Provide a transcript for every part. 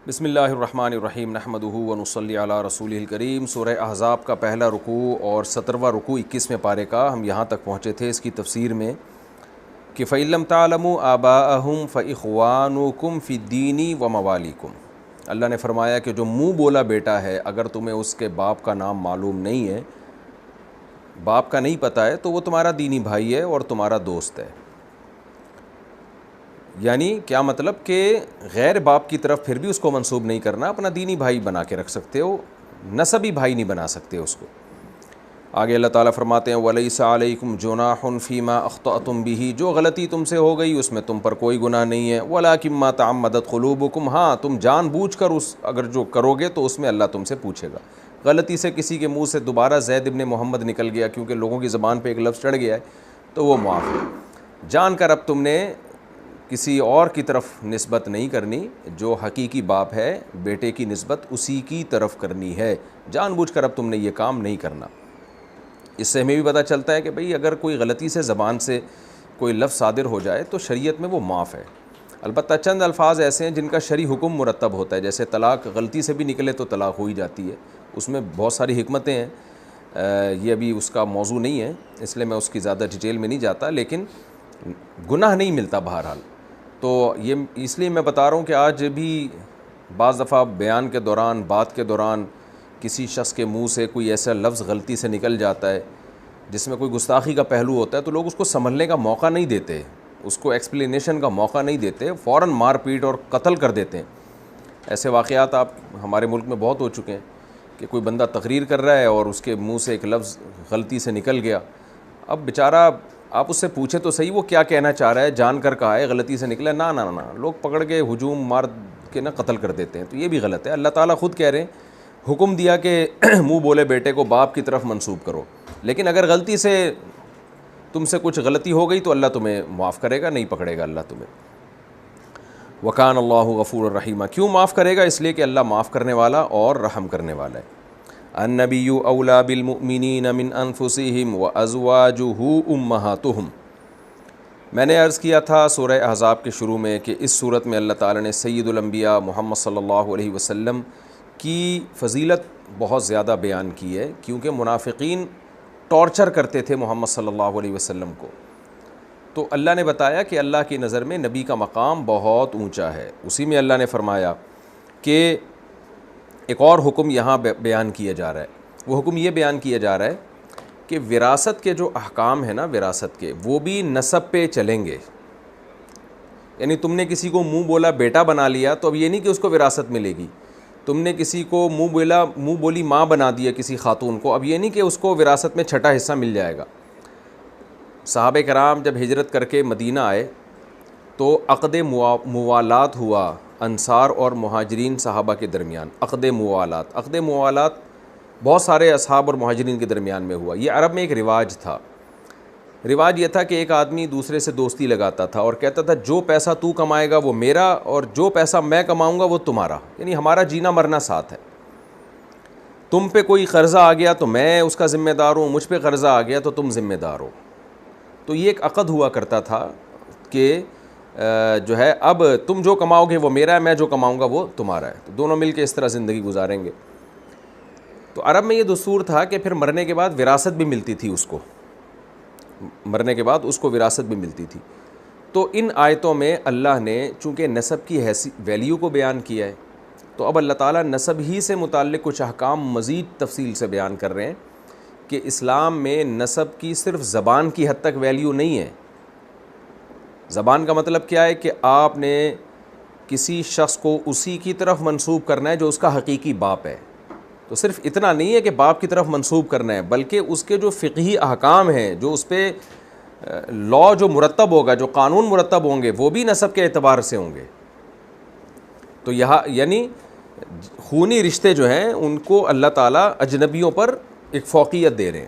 بسم اللہ الرحمن الرحیم نحمدہ ونصلی علی رسولہ الکریم۔ سورہ احزاب کا پہلا رکوع اور 17واں رکوع 21ویں پارے کا ہم یہاں تک پہنچے تھے اس کی تفسیر میں کہ فَإِن لَمْ تَعْلَمُوا آبَاءَهُمْ فَإِخْوَانُكُمْ فِي الدِّينِ وَمَوَالِيكُمْ۔ اللہ نے فرمایا کہ جو منہ بولا بیٹا ہے، اگر تمہیں اس کے باپ کا نام معلوم نہیں ہے، باپ کا نہیں پتہ ہے، تو وہ تمہارا دینی بھائی ہے اور تمہارا دوست ہے۔ یعنی کیا مطلب کہ غیر باپ کی طرف پھر بھی اس کو منسوب نہیں کرنا، اپنا دینی بھائی بنا کے رکھ سکتے ہو، نسبی بھائی نہیں بنا سکتے اس کو۔ آگے اللہ تعالیٰ فرماتے ہیں وَلَيْسَ عَلَيْكُمْ جُنَاحٌ فِي مَا أَخْطَأْتُمْ بِهِ، جو غلطی تم سے ہو گئی اس میں تم پر کوئی گناہ نہیں ہے، وَلَكِن مَا تَعَمَّدَتْ قُلُوبُكُمْ، ہاں تم جان بوجھ کر اگر جو کرو گے تو اس میں اللہ تم سے پوچھے گا۔ غلطی سے کسی کے منہ سے دوبارہ زید ابن محمد نکل گیا کیونکہ لوگوں کی زبان پہ ایک لفظ چڑھ گیا ہے تو وہ معاف ہے۔ جان کر اب تم نے کسی اور کی طرف نسبت نہیں کرنی، جو حقیقی باپ ہے بیٹے کی نسبت اسی کی طرف کرنی ہے، جان بوجھ کر اب تم نے یہ کام نہیں کرنا۔ اس سے ہمیں بھی پتہ چلتا ہے کہ بھئی اگر کوئی غلطی سے زبان سے کوئی لفظ صادر ہو جائے تو شریعت میں وہ معاف ہے۔ البتہ چند الفاظ ایسے ہیں جن کا شرعی حکم مرتب ہوتا ہے، جیسے طلاق غلطی سے بھی نکلے تو طلاق ہو ہی جاتی ہے، اس میں بہت ساری حکمتیں ہیں، یہ ابھی اس کا موضوع نہیں ہے اس لیے میں اس کی زیادہ ڈیٹیل میں نہیں جاتا، لیکن گناہ نہیں ملتا بہرحال۔ تو یہ اس لیے میں بتا رہا ہوں کہ آج بھی بعض دفعہ بیان کے دوران، بات کے دوران کسی شخص کے منہ سے کوئی ایسا لفظ غلطی سے نکل جاتا ہے جس میں کوئی گستاخی کا پہلو ہوتا ہے تو لوگ اس کو سنبھلنے کا موقع نہیں دیتے، اس کو ایکسپلینیشن کا موقع نہیں دیتے، فوراً مار پیٹ اور قتل کر دیتے ہیں۔ ایسے واقعات ہمارے ملک میں بہت ہو چکے ہیں کہ کوئی بندہ تقریر کر رہا ہے اور اس کے منہ سے ایک لفظ غلطی سے نکل گیا، اب بیچارہ آپ اس سے پوچھیں تو صحیح وہ کیا کہنا چاہ رہا ہے، جان کر کہا ہے غلطی سے نکلا، نہ لوگ پکڑ کے ہجوم مار کے قتل کر دیتے ہیں، تو یہ بھی غلط ہے۔ اللہ تعالیٰ خود کہہ رہے ہیں، حکم دیا کہ منہ بولے بیٹے کو باپ کی طرف منسوب کرو، لیکن اگر غلطی سے تم سے کچھ غلطی ہو گئی تو اللہ تمہیں معاف کرے گا، نہیں پکڑے گا اللہ تمہیں۔ وَكَانَ اللَّهُ غَفُورًا رَحِيمًا، کیوں معاف کرے گا؟ اس لیے کہ اللہ معاف کرنے والا اور رحم کرنے والا ہے۔ النبی اولیٰ بالمؤمنین من انفسہم وازواجہ امہاتہم۔ میں نے عرض کیا تھا سورہ احزاب کے شروع میں کہ اس صورت میں اللہ تعالیٰ نے سید الانبیاء محمد صلی اللہ علیہ وسلم کی فضیلت بہت زیادہ بیان کی ہے، کیونکہ منافقین ٹارچر کرتے تھے محمد صلی اللہ علیہ وسلم کو، تو اللہ نے بتایا کہ اللہ کی نظر میں نبی کا مقام بہت اونچا ہے۔ اسی میں اللہ نے فرمایا کہ ایک اور حکم یہاں بیان کیا جا رہا ہے، وہ حکم یہ بیان کیا جا رہا ہے کہ وراثت کے جو احکام ہیں نا، وراثت کے، وہ بھی نسب پہ چلیں گے۔ یعنی تم نے کسی کو منہ بولا بیٹا بنا لیا تو اب یہ نہیں کہ اس کو وراثت ملے گی، تم نے کسی کو منہ بولی ماں بنا دیا کسی خاتون کو، اب یہ نہیں کہ اس کو وراثت میں چھٹا حصہ مل جائے گا۔ صحابہ کرام جب ہجرت کر کے مدینہ آئے تو عقد موالات ہوا انصار اور مہاجرین صحابہ کے درمیان، عقد موالات بہت سارے اصحاب اور مہاجرین کے درمیان میں ہوا۔ یہ عرب میں ایک رواج تھا، رواج یہ تھا کہ ایک آدمی دوسرے سے دوستی لگاتا تھا اور کہتا تھا جو پیسہ تو کمائے گا وہ میرا اور جو پیسہ میں کماؤں گا وہ تمہارا، یعنی ہمارا جینا مرنا ساتھ ہے۔ تم پہ کوئی قرضہ آ گیا تو میں اس کا ذمہ دار ہوں، مجھ پہ قرضہ آ گیا تو تم ذمہ دار ہو۔ تو یہ ایک عقد ہوا کرتا تھا کہ جو ہے اب تم جو کماؤ گے وہ میرا ہے، میں جو کماؤں گا وہ تمہارا ہے، تو دونوں مل کے اس طرح زندگی گزاریں گے۔ تو عرب میں یہ دستور تھا کہ پھر مرنے کے بعد وراثت بھی ملتی تھی اس کو، مرنے کے بعد اس کو وراثت بھی ملتی تھی۔ تو ان آیتوں میں اللہ نے چونکہ نسب کی ویلیو کو بیان کیا ہے تو اب اللہ تعالیٰ نسب ہی سے متعلق کچھ احکام مزید تفصیل سے بیان کر رہے ہیں کہ اسلام میں نسب کی صرف زبان کی حد تک ویلیو نہیں ہے۔ زبان کا مطلب کیا ہے کہ آپ نے کسی شخص کو اسی کی طرف منسوب کرنا ہے جو اس کا حقیقی باپ ہے، تو صرف اتنا نہیں ہے کہ باپ کی طرف منسوب کرنا ہے، بلکہ اس کے جو فقہی احکام ہیں، جو اس پہ لا جو مرتب ہوگا، جو قانون مرتب ہوں گے وہ بھی نسب کے اعتبار سے ہوں گے۔ تو یہاں یعنی خونی رشتے جو ہیں ان کو اللہ تعالیٰ اجنبیوں پر ایک فوقیت دے رہے ہیں،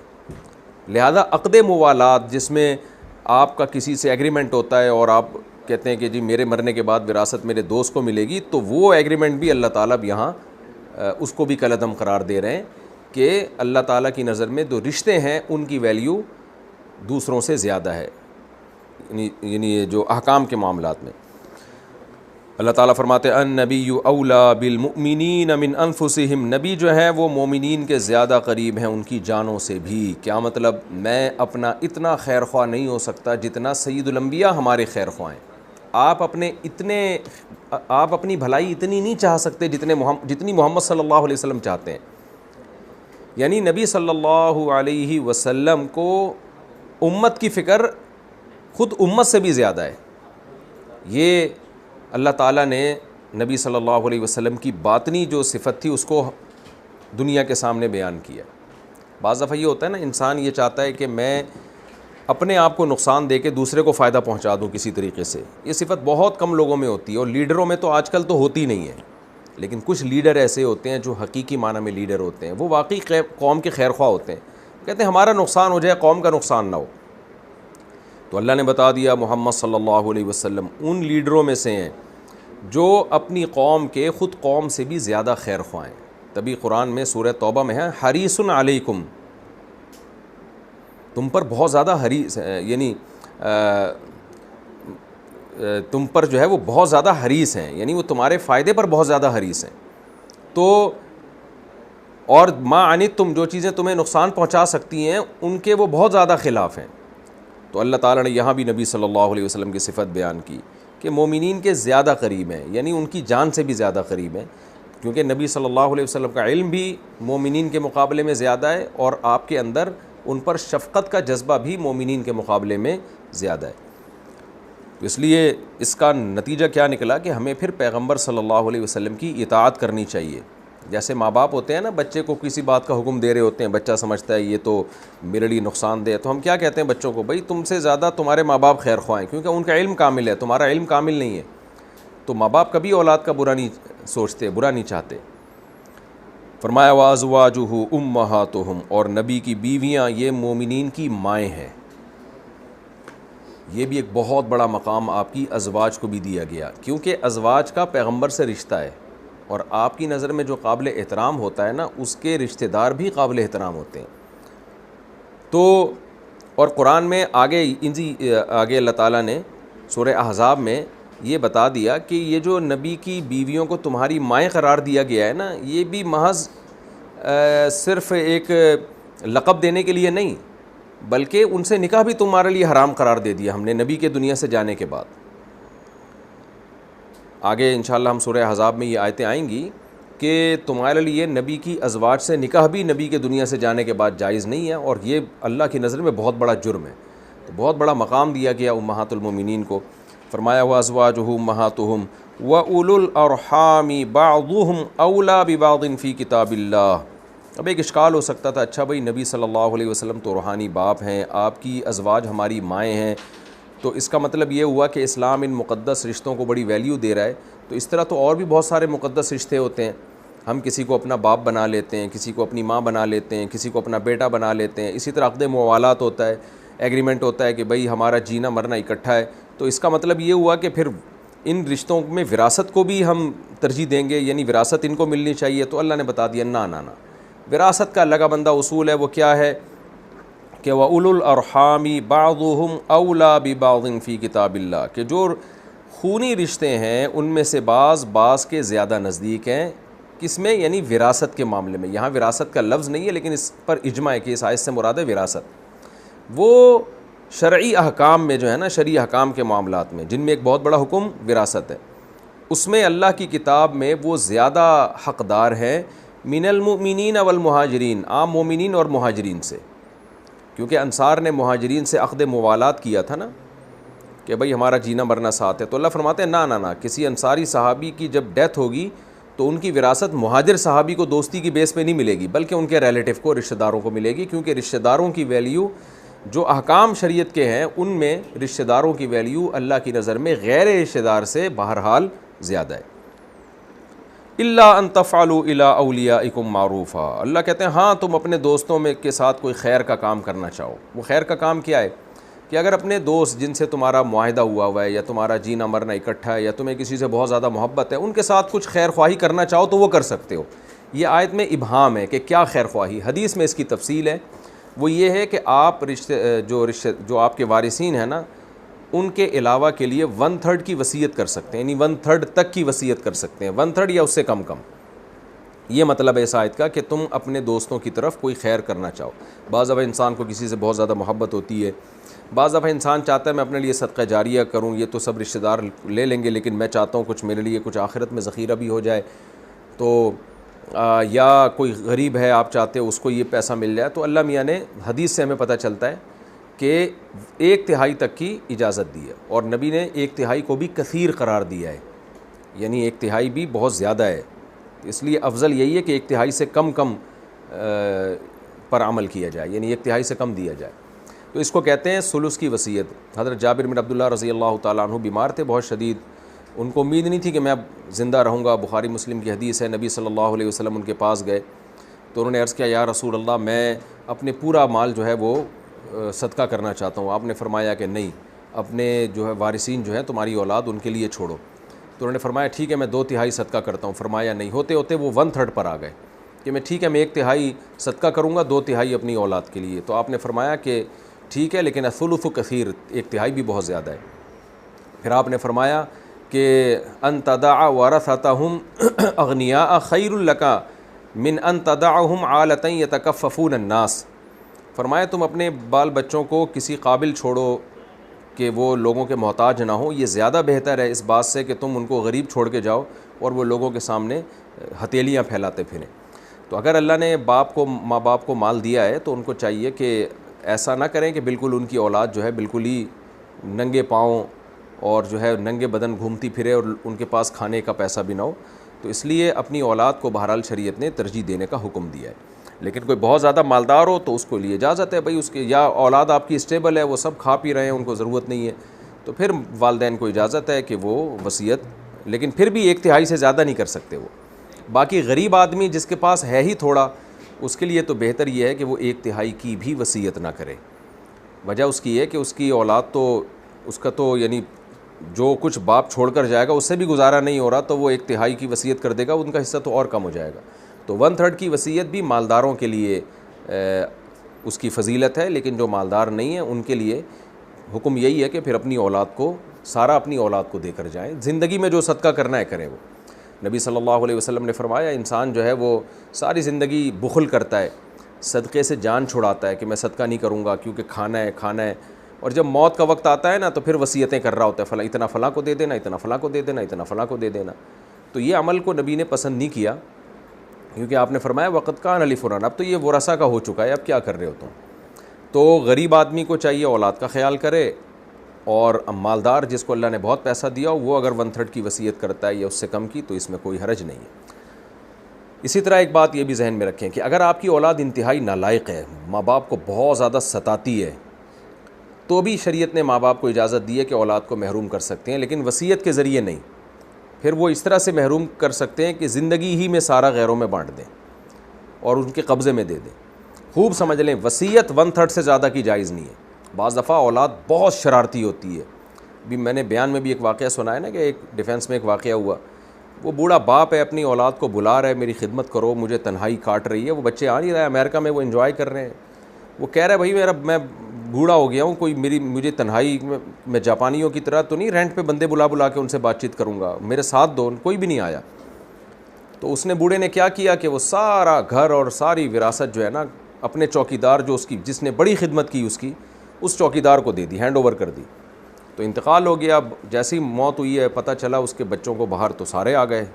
لہذا عقد موالات جس میں آپ کا کسی سے ایگریمنٹ ہوتا ہے اور آپ کہتے ہیں کہ جی میرے مرنے کے بعد وراثت میرے دوست کو ملے گی، تو وہ ایگریمنٹ بھی اللہ تعالیٰ یہاں اس کو بھی کالعدم قرار دے رہے ہیں کہ اللہ تعالیٰ کی نظر میں جو رشتے ہیں ان کی ویلیو دوسروں سے زیادہ ہے۔ یعنی یہ جو احکام کے معاملات میں اللہ تعالیٰ فرماتے ہیں النبی اولا بالمؤمنین من انفسہم، نبی جو ہیں وہ مومنین کے زیادہ قریب ہیں ان کی جانوں سے بھی۔ کیا مطلب؟ میں اپنا اتنا خیر خواہ نہیں ہو سکتا جتنا سید الانبیاء ہمارے خیر خواہ ہیں۔ آپ اپنی بھلائی اتنی نہیں چاہ سکتے جتنی محمد صلی اللہ علیہ وسلم چاہتے ہیں۔ یعنی نبی صلی اللہ علیہ وسلم کو امت کی فکر خود امت سے بھی زیادہ ہے۔ یہ اللہ تعالیٰ نے نبی صلی اللہ علیہ وسلم کی باطنی جو صفت تھی اس کو دنیا کے سامنے بیان کیا۔ بعض دفعہ یہ ہوتا ہے نا، انسان یہ چاہتا ہے کہ میں اپنے آپ کو نقصان دے کے دوسرے کو فائدہ پہنچا دوں کسی طریقے سے۔ یہ صفت بہت کم لوگوں میں ہوتی ہے، اور لیڈروں میں تو آج کل تو ہوتی نہیں ہے، لیکن کچھ لیڈر ایسے ہوتے ہیں جو حقیقی معنی میں لیڈر ہوتے ہیں، وہ واقعی قوم کے خیر خواہ ہوتے ہیں، کہتے ہیں ہمارا نقصان ہو جائے قوم کا نقصان نہ ہو۔ تو اللہ نے بتا دیا محمد صلی اللہ علیہ وسلم ان لیڈروں میں سے ہیں جو اپنی قوم کے خود قوم سے بھی زیادہ خیر خواہ ہیں۔ تبھی قرآن میں سورہ توبہ میں ہے حریص علیکم، تم پر بہت زیادہ حریص ہے، یعنی تم پر جو ہے وہ بہت زیادہ حریص ہیں، یعنی وہ تمہارے فائدے پر بہت زیادہ حریص ہیں۔ تو اور ما عنتم، جو چیزیں تمہیں نقصان پہنچا سکتی ہیں ان کے وہ بہت زیادہ خلاف ہیں۔ تو اللہ تعالیٰ نے یہاں بھی نبی صلی اللہ علیہ وسلم کی صفت بیان کی کہ مومنین کے زیادہ قریب ہیں، یعنی ان کی جان سے بھی زیادہ قریب ہیں، کیونکہ نبی صلی اللہ علیہ وسلم کا علم بھی مومنین کے مقابلے میں زیادہ ہے، اور آپ کے اندر ان پر شفقت کا جذبہ بھی مومنین کے مقابلے میں زیادہ ہے۔ تو اس لیے اس کا نتیجہ کیا نکلا کہ ہمیں پھر پیغمبر صلی اللہ علیہ وسلم کی اطاعت کرنی چاہیے۔ جیسے ماں باپ ہوتے ہیں نا، بچے کو کسی بات کا حکم دے رہے ہوتے ہیں، بچہ سمجھتا ہے یہ تو میرے لیے نقصان دہ ہے، تو ہم کیا کہتے ہیں بچوں کو؟ بھائی تم سے زیادہ تمہارے ماں باپ خیر خواہ ہیں، کیونکہ ان کا علم کامل ہے، تمہارا علم کامل نہیں ہے۔ تو ماں باپ کبھی اولاد کا برا نہیں سوچتے، برا نہیں چاہتے۔ فرمایا وازواجہ امہاتہم، اور نبی کی بیویاں یہ مومنین کی مائیں ہیں۔ یہ بھی ایک بہت بڑا مقام آپ کی ازواج کو بھی دیا گیا، کیونکہ ازواج کا پیغمبر سے رشتہ ہے، اور آپ کی نظر میں جو قابل احترام ہوتا ہے نا، اس کے رشتہ دار بھی قابل احترام ہوتے ہیں۔ تو اور قرآن میں آگے اللہ تعالیٰ نے سورہ احزاب میں یہ بتا دیا کہ یہ جو نبی کی بیویوں کو تمہاری مائیں قرار دیا گیا ہے نا، یہ بھی محض صرف ایک لقب دینے کے لیے نہیں، بلکہ ان سے نکاح بھی تمہارے لیے حرام قرار دے دیا ہم نے نبی کے دنیا سے جانے کے بعد۔ آگے انشاءاللہ ہم سورہ احزاب میں یہ آیتیں آئیں گی کہ تمہارے لیے نبی کی ازواج سے نکاح بھی نبی کے دنیا سے جانے کے بعد جائز نہیں ہے، اور یہ اللہ کی نظر میں بہت بڑا جرم ہے۔ تو بہت بڑا مقام دیا گیا امہات المومنین کو۔ فرمایا وازواجہ امہاتہم واولو الارحام بعضهم اولی ببعض فی کتاب اللہ۔ اب ایک اشکال ہو سکتا تھا، اچھا بھائی نبی صلی اللہ علیہ وسلم تو روحانی باپ ہیں، آپ کی ازواج ہماری مائیں ہیں، تو اس کا مطلب یہ ہوا کہ اسلام ان مقدس رشتوں کو بڑی ویلیو دے رہا ہے۔ تو اس طرح تو اور بھی بہت سارے مقدس رشتے ہوتے ہیں، ہم کسی کو اپنا باپ بنا لیتے ہیں، کسی کو اپنی ماں بنا لیتے ہیں، کسی کو اپنا بیٹا بنا لیتے ہیں، اسی طرح عقد موالات ہوتا ہے، ایگریمنٹ ہوتا ہے کہ بھئی ہمارا جینا مرنا اکٹھا ہے۔ تو اس کا مطلب یہ ہوا کہ پھر ان رشتوں میں وراثت کو بھی ہم ترجیح دیں گے، یعنی وراثت ان کو ملنی چاہیے۔ تو اللہ نے بتا دیا نہ، وراثت کا لگا بندہ اصول ہے، وہ کیا ہے کہ وَأُولُو الْأَرْحَامِ بَعْضُهُمْ أَوْلَى بِبَعْضٍ فِي كِتَابِ اللَّهِ، کہ جو خونی رشتے ہیں ان میں سے بعض کے زیادہ نزدیک ہیں، کس میں؟ یعنی وراثت کے معاملے میں۔ یہاں وراثت کا لفظ نہیں ہے، لیکن اس پر اجماع ہے کہ اس آیت سے مراد ہے وراثت۔ وہ شرعی احکام میں جو ہے نا، شرعی احکام کے معاملات میں، جن میں ایک بہت بڑا حکم وراثت ہے، اس میں اللہ کی کتاب میں وہ زیادہ حقدار ہیں من المؤمنین والمہاجرین، عام مومنین اور مہاجرین سے، کیونکہ انصار نے مہاجرین سے عقد موالات کیا تھا نا کہ بھئی ہمارا جینا مرنا ساتھ ہے۔ تو اللہ فرماتے ہیں نہ، کسی انصاری صحابی کی جب ڈیتھ ہوگی تو ان کی وراثت مہاجر صحابی کو دوستی کی بیس پہ نہیں ملے گی، بلکہ ان کے ریلیٹیو کو، رشتہ داروں کو ملے گی، کیونکہ رشتہ داروں کی ویلیو جو احکام شریعت کے ہیں ان میں رشتہ داروں کی ویلیو اللہ کی نظر میں غیر رشتہ دار سے بہرحال زیادہ ہے۔ الا ان تفعلوا الى اولیاءکم معروفا، اللہ کہتے ہیں ہاں تم اپنے دوستوں میں کے ساتھ کوئی خیر کا کام کرنا چاہو۔ وہ خیر کا کام کیا ہے کہ اگر اپنے دوست جن سے تمہارا معاہدہ ہوا ہے، یا تمہارا جینا مرنا اکٹھا ہے، یا تمہیں کسی سے بہت زیادہ محبت ہے، ان کے ساتھ کچھ خیر خواہی کرنا چاہو تو وہ کر سکتے ہو۔ یہ آیت میں ابہام ہے کہ کیا خیر خواہی، حدیث میں اس کی تفصیل ہے، وہ یہ ہے کہ آپ جو آپ کے وارثین ہیں نا، ان کے علاوہ کے لیے 1/3 کی وصیت کر سکتے ہیں، یعنی 1/3 تک کی وصیت کر سکتے ہیں، 1/3 یا اس سے کم کم۔ یہ مطلب ہے اس آیت کا کہ تم اپنے دوستوں کی طرف کوئی خیر کرنا چاہو۔ بعض دفعہ انسان کو کسی سے بہت زیادہ محبت ہوتی ہے، بعض دفعہ انسان چاہتا ہے میں اپنے لیے صدقہ جاریہ کروں، یہ تو سب رشتہ دار لے لیں گے لیکن میں چاہتا ہوں کچھ میرے لیے کچھ آخرت میں ذخیرہ بھی ہو جائے، تو یا کوئی غریب ہے آپ چاہتے ہو اس کو یہ پیسہ مل جائے، تو اللہ میاں نے حدیث سے ہمیں پتہ چلتا ہے کہ 1/3 تک کی اجازت دی ہے، اور نبی نے 1/3 کو بھی کثیر قرار دیا ہے، یعنی 1/3 بھی بہت زیادہ ہے، اس لیے افضل یہی ہے کہ 1/3 سے کم پر عمل کیا جائے، یعنی 1/3 سے کم دیا جائے۔ تو اس کو کہتے ہیں ثلث کی وصیت۔ حضرت جابر بن عبداللہ رضی اللہ تعالیٰ عنہ بیمار تھے بہت شدید، ان کو امید نہیں تھی کہ میں اب زندہ رہوں گا، بخاری مسلم کی حدیث ہے، نبی صلی اللہ علیہ وسلم ان کے پاس گئے تو انہوں نے عرض کیا یا رسول اللہ میں اپنے پورا مال جو ہے وہ صدقہ کرنا چاہتا ہوں۔ آپ نے فرمایا کہ نہیں، اپنے جو ہے وارثین جو ہیں تمہاری اولاد ان کے لیے چھوڑو۔ تو انہوں نے فرمایا ٹھیک ہے میں 2/3 صدقہ کرتا ہوں۔ فرمایا نہیں، ہوتے ہوتے وہ 1/3 پر آ گئے کہ میں ٹھیک ہے میں 1/3 صدقہ کروں گا، 2/3 اپنی اولاد کے لیے۔ تو آپ نے فرمایا کہ ٹھیک ہے لیکن الثلث کثیر، 1/3 بھی بہت زیادہ ہے۔ پھر آپ نے فرمایا کہ ان تدع ورثتهم اغنیاء خیر لک من ان تدعهم عالة یتکففون الناس۔ فرمایا تم اپنے بال بچوں کو کسی قابل چھوڑو کہ وہ لوگوں کے محتاج نہ ہوں، یہ زیادہ بہتر ہے اس بات سے کہ تم ان کو غریب چھوڑ کے جاؤ اور وہ لوگوں کے سامنے ہتھیلیاں پھیلاتے پھریں۔ تو اگر اللہ نے ماں باپ کو مال دیا ہے تو ان کو چاہیے کہ ایسا نہ کریں کہ بالکل ان کی اولاد جو ہے بالکل ہی ننگے پاؤں اور جو ہے ننگے بدن گھومتی پھرے اور ان کے پاس کھانے کا پیسہ بھی نہ ہو۔ تو اس لیے اپنی اولاد کو بہرحال شریعت نے ترجیح دینے کا حکم دیا ہے، لیکن کوئی بہت زیادہ مالدار ہو تو اس کو لیے اجازت ہے بھائی، اس کے یا اولاد آپ کی اسٹیبل ہے، وہ سب کھا پی رہے ہیں، ان کو ضرورت نہیں ہے، تو پھر والدین کو اجازت ہے کہ وہ وصیت، لیکن پھر بھی 1/3 سے زیادہ نہیں کر سکتے وہ۔ باقی غریب آدمی جس کے پاس ہے ہی تھوڑا، اس کے لیے تو بہتر یہ ہے کہ وہ 1/3 کی بھی وصیت نہ کرے۔ وجہ اس کی ہے کہ اس کی اولاد تو اس کا تو یعنی جو کچھ باپ چھوڑ کر جائے گا اس سے بھی گزارا نہیں ہو رہا، تو وہ 1/3 کی وصیت کر دے گا، ان کا حصہ تو اور کم ہو جائے گا۔ تو 1/3 کی وصیت بھی مالداروں کے لیے اس کی فضیلت ہے، لیکن جو مالدار نہیں ہیں ان کے لیے حکم یہی ہے کہ پھر اپنی اولاد کو سارا اپنی اولاد کو دے کر جائیں، زندگی میں جو صدقہ کرنا ہے کریں۔ وہ نبی صلی اللہ علیہ وسلم نے فرمایا انسان جو ہے وہ ساری زندگی بخل کرتا ہے، صدقے سے جان چھڑاتا ہے کہ میں صدقہ نہیں کروں گا کیونکہ کھانا ہے، اور جب موت کا وقت آتا ہے نا تو پھر وصیتیں کر رہا ہوتا ہے، فلاں اتنا فلاں کو دے دینا، اتنا فلاں کو دے دینا، اتنا فلاں کو دے دینا۔ تو یہ عمل کو نبی نے پسند نہیں کیا، کیونکہ آپ نے فرمایا وقت کان علی فلان، اب تو یہ ورثہ کا ہو چکا ہے، اب کیا کر رہے ہو تم۔ تو غریب آدمی کو چاہیے اولاد کا خیال کرے، اور مالدار جس کو اللہ نے بہت پیسہ دیا ہو وہ اگر 1/3 کی وصیت کرتا ہے یا اس سے کم کی تو اس میں کوئی حرج نہیں ہے۔ اسی طرح ایک بات یہ بھی ذہن میں رکھیں کہ اگر آپ کی اولاد انتہائی نالائق ہے، ماں باپ کو بہت زیادہ ستاتی ہے، تو بھی شریعت نے ماں باپ کو اجازت دی ہے کہ اولاد کو محروم کر سکتے ہیں، لیکن وصیت کے ذریعے نہیں۔ پھر وہ اس طرح سے محروم کر سکتے ہیں کہ زندگی ہی میں سارا غیروں میں بانٹ دیں اور ان کے قبضے میں دے دیں۔ خوب سمجھ لیں وصیت 1/3 سے زیادہ کی جائز نہیں ہے۔ بعض دفعہ اولاد بہت شرارتی ہوتی ہے، بھی میں نے بیان میں بھی ایک واقعہ سنا ہے نا کہ ایک ڈیفینس میں ایک واقعہ ہوا، وہ بوڑھا باپ ہے اپنی اولاد کو بلا رہا ہے میری خدمت کرو، مجھے تنہائی کاٹ رہی ہے، وہ بچے آ نہیں رہے، امریکہ میں وہ انجوائے کر رہے ہیں، وہ کہہ رہا ہے بھائی میں بوڑھا ہو گیا ہوں، کوئی مجھے تنہائی میں جاپانیوں کی طرح تو نہیں رینٹ پہ بندے بلا کے ان سے بات چیت کروں گا، میرے ساتھ دو، کوئی بھی نہیں آیا۔ تو اس نے بوڑھے نے کیا کیا کہ وہ سارا گھر اور ساری وراثت جو ہے نا اپنے چوکیدار جو جس نے بڑی خدمت کی اس چوکیدار کو دے دی، ہینڈ اوور کر دی۔ تو انتقال ہو گیا، جیسی موت ہوئی ہے پتہ چلا اس کے بچوں کو باہر تو سارے آ گئے،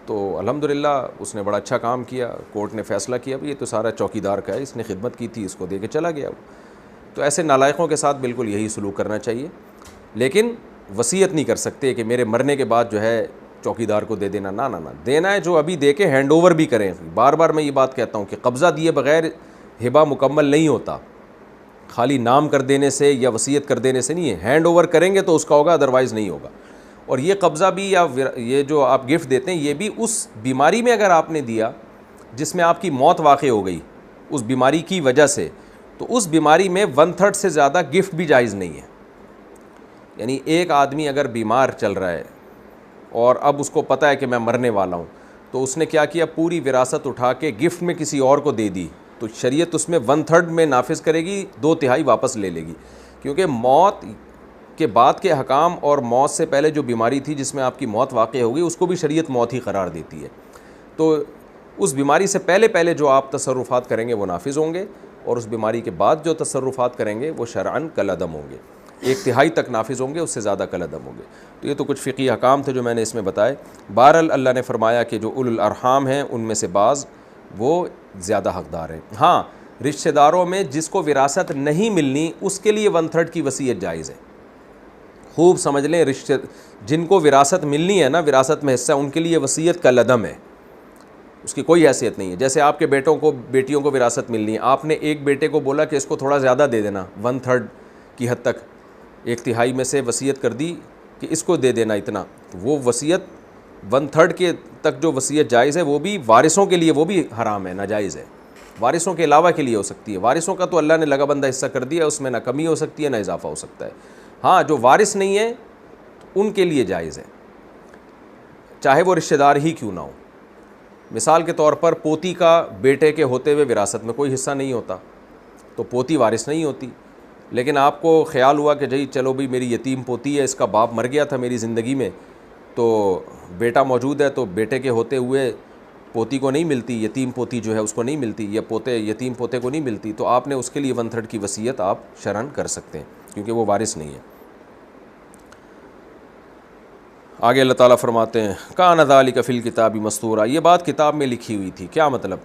تو الحمدللہ اس نے بڑا اچھا کام کیا، کورٹ نے فیصلہ کیا یہ تو سارا چوکیدار کا ہے، اس نے خدمت کی تھی، اس کو دے کے چلا گیا۔ تو ایسے نالائقوں کے ساتھ بالکل یہی سلوک کرنا چاہیے، لیکن وصیت نہیں کر سکتے کہ میرے مرنے کے بعد جو ہے چوکیدار کو دے دینا، نہ دینا ہے جو ابھی دے کے ہینڈ اوور بھی کریں۔ بار بار میں یہ بات کہتا ہوں کہ قبضہ دیے بغیر ہبہ مکمل نہیں ہوتا، خالی نام کر دینے سے یا وصیت کر دینے سے نہیں ہے، ہینڈ اوور کریں گے تو اس کا ہوگا، ادروائز نہیں ہوگا۔ اور یہ قبضہ بھی یا یہ جو آپ گفٹ دیتے ہیں یہ بھی اس بیماری میں اگر آپ نے دیا جس میں آپ کی موت واقع ہو گئی اس بیماری کی وجہ سے، تو اس بیماری میں 1/3 سے زیادہ گفٹ بھی جائز نہیں ہے۔ یعنی ایک آدمی اگر بیمار چل رہا ہے اور اب اس کو پتہ ہے کہ میں مرنے والا ہوں، تو اس نے کیا کیا، پوری وراثت اٹھا کے گفٹ میں کسی اور کو دے دی، تو شریعت اس میں 1/3 میں نافذ کرے گی، 2/3 واپس لے لے گی، کیونکہ موت کہ بعد کے حکام اور موت سے پہلے جو بیماری تھی جس میں آپ کی موت واقع ہوگی اس کو بھی شریعت موت ہی قرار دیتی ہے. تو اس بیماری سے پہلے جو آپ تصرفات کریں گے وہ نافذ ہوں گے, اور اس بیماری کے بعد جو تصرفات کریں گے وہ شرعاً کالعدم ہوں گے, 1/3 تک نافذ ہوں گے, اس سے زیادہ کالعدم ہوں گے. تو یہ تو کچھ فقہی احکام تھے جو میں نے اس میں بتائے. بہرحال اللہ نے فرمایا کہ جو اولو الارحام ہیں ان میں سے بعض وہ زیادہ حقدار ہیں. ہاں, رشتہ داروں میں جس کو وراثت نہیں ملنی اس کے لیے 1/3 کی وصیت جائز ہے. خوب سمجھ لیں, جن کو وراثت ملنی ہے نا, وراثت میں حصہ, ان کے لیے وصیت کالعدم ہے, اس کی کوئی حیثیت نہیں ہے. جیسے آپ کے بیٹوں کو بیٹیوں کو وراثت ملنی ہے, آپ نے ایک بیٹے کو بولا کہ اس کو تھوڑا زیادہ دے دینا, 1/3 کی حد تک, 1/3 میں سے وصیت کر دی کہ اس کو دے دینا اتنا, تو وہ وصیت 1/3 کے تک جو وصیت جائز ہے وہ بھی وارثوں کے لیے وہ بھی حرام ہے, ناجائز ہے. وارثوں کے علاوہ کے لیے ہو سکتی ہے, وارثوں کا تو اللہ نے لگا بندہ حصہ کر دیا, اس میں نہ کمی ہو سکتی ہے نہ اضافہ ہو سکتا ہے. ہاں, جو وارث نہیں ہے ان کے لیے جائز ہے, چاہے وہ رشتہ دار ہی کیوں نہ ہو. مثال کے طور پر پوتی کا بیٹے کے ہوتے ہوئے وراثت میں کوئی حصہ نہیں ہوتا تو پوتی وارث نہیں ہوتی, لیکن آپ کو خیال ہوا کہ جی چلو بھئی میری یتیم پوتی ہے, اس کا باپ مر گیا تھا میری زندگی میں, تو بیٹا موجود ہے, تو بیٹے کے ہوتے ہوئے پوتی کو نہیں ملتی, یتیم پوتی جو ہے اس کو نہیں ملتی, یا یتیم پوتے کو نہیں ملتی, تو آپ نے اس کے لیے 1/3 کی وصیت آپ شرعاً کر سکتے ہیں کیونکہ وہ وارث نہیں ہے. آگے اللہ تعالیٰ فرماتے ہیں کان ذالک فی الکتاب مسطورا, یہ بات کتاب میں لکھی ہوئی تھی. کیا مطلب؟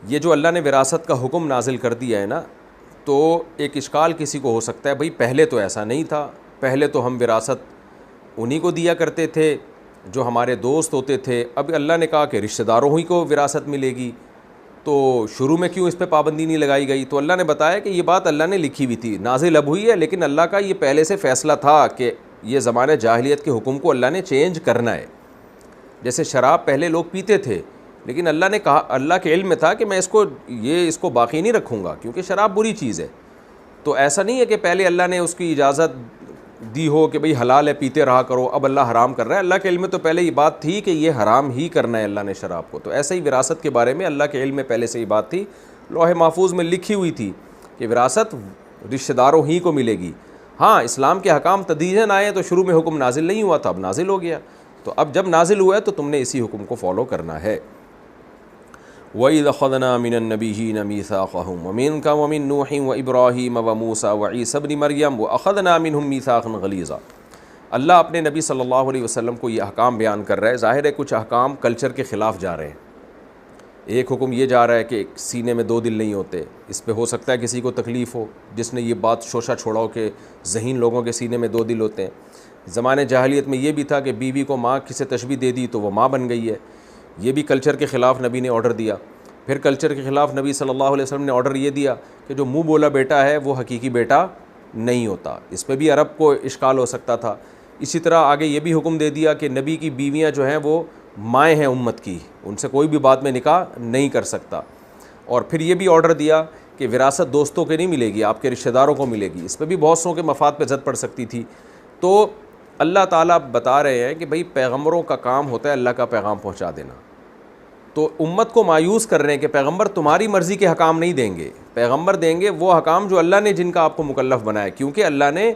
یہ جو اللہ نے وراثت کا حکم نازل کر دیا ہے نا, تو ایک اشکال کسی کو ہو سکتا ہے, بھئی پہلے تو ایسا نہیں تھا, پہلے تو ہم وراثت انہی کو دیا کرتے تھے جو ہمارے دوست ہوتے تھے, اب اللہ نے کہا کہ رشتہ داروں ہی کو وراثت ملے گی, تو شروع میں کیوں اس پہ پابندی نہیں لگائی گئی؟ تو اللہ نے بتایا کہ یہ بات اللہ نے لکھی ہوئی تھی, نازل اب ہوئی ہے, لیکن اللہ کا یہ پہلے سے فیصلہ تھا کہ یہ زمانہ جاہلیت کے حکم کو اللہ نے چینج کرنا ہے. جیسے شراب پہلے لوگ پیتے تھے, لیکن اللہ نے کہا, اللہ کے علم میں تھا کہ میں اس کو باقی نہیں رکھوں گا کیونکہ شراب بری چیز ہے. تو ایسا نہیں ہے کہ پہلے اللہ نے اس کی اجازت دی ہو کہ بھئی حلال ہے پیتے رہا کرو, اب اللہ حرام کر رہا ہے. اللہ کے علم میں تو پہلے یہ بات تھی کہ یہ حرام ہی کرنا ہے اللہ نے شراب کو. تو ایسے ہی وراثت کے بارے میں اللہ کے علم میں پہلے سے یہ بات تھی, لوح محفوظ میں لکھی ہوئی تھی کہ وراثت رشتہ داروں ہی کو ملے گی. ہاں, اسلام کے حکام تدریجاً آئے تو شروع میں حکم نازل نہیں ہوا تھا, اب نازل ہو گیا, تو اب جب نازل ہوا ہے تو تم نے اسی حکم کو فالو کرنا ہے. وَإِذْ أَخَذْنَا مِنَ النَّبِيِّينَ مِيثَاقَهُمْ وَمِنْكَ وَمِن نُوحٍ وَإِبْرَاهِيمَ وَمُوسَىٰ وَعِيسَىٰ ابْنِ مَرْيَمَ وَأَخَذْنَا مِنْهُم مِيثَاقًا غَلِيظًا. اللہ اپنے نبی صلی اللہ علیہ وسلم کو یہ احکام بیان کر رہا ہے. ظاہر ہے کچھ احکام کلچر کے خلاف جا رہے ہیں. ایک حکم یہ جا رہا ہے کہ سینے میں 2 دل نہیں ہوتے, اس پہ ہو سکتا ہے کسی کو تکلیف ہو جس نے یہ بات شوشہ چھوڑا ہو کہ ذہین لوگوں کے سینے میں 2 دل ہوتے ہیں. زمانے جاہلیت میں یہ بھی تھا کہ بیوی کو ماں کسے تشبیہ دے دی تو وہ ماں بن گئی ہے, یہ بھی کلچر کے خلاف نبی نے آرڈر دیا. پھر کلچر کے خلاف نبی صلی اللہ علیہ وسلم نے آرڈر یہ دیا کہ جو منہ بولا بیٹا ہے وہ حقیقی بیٹا نہیں ہوتا. اس پہ بھی عرب کو اشکال ہو سکتا تھا. اسی طرح آگے یہ بھی حکم دے دیا کہ نبی کی بیویاں جو ہیں وہ مائیں ہیں امت کی, ان سے کوئی بھی بات میں نکاح نہیں کر سکتا. اور پھر یہ بھی آرڈر دیا کہ وراثت دوستوں کے نہیں ملے گی, آپ کے رشتہ داروں کو ملے گی. اس پہ بھی بہت سو کے مفاد پہ زد پڑ سکتی تھی. تو اللہ تعالیٰ بتا رہے ہیں کہ بھئی پیغمبروں کا کام ہوتا ہے اللہ کا پیغام پہنچا دینا. تو امت کو مایوس کر رہے ہیں کہ پیغمبر تمہاری مرضی کے حکام نہیں دیں گے, پیغمبر دیں گے وہ حکام جو اللہ نے جن کا آپ کو مکلف بنایا, کیونکہ اللہ نے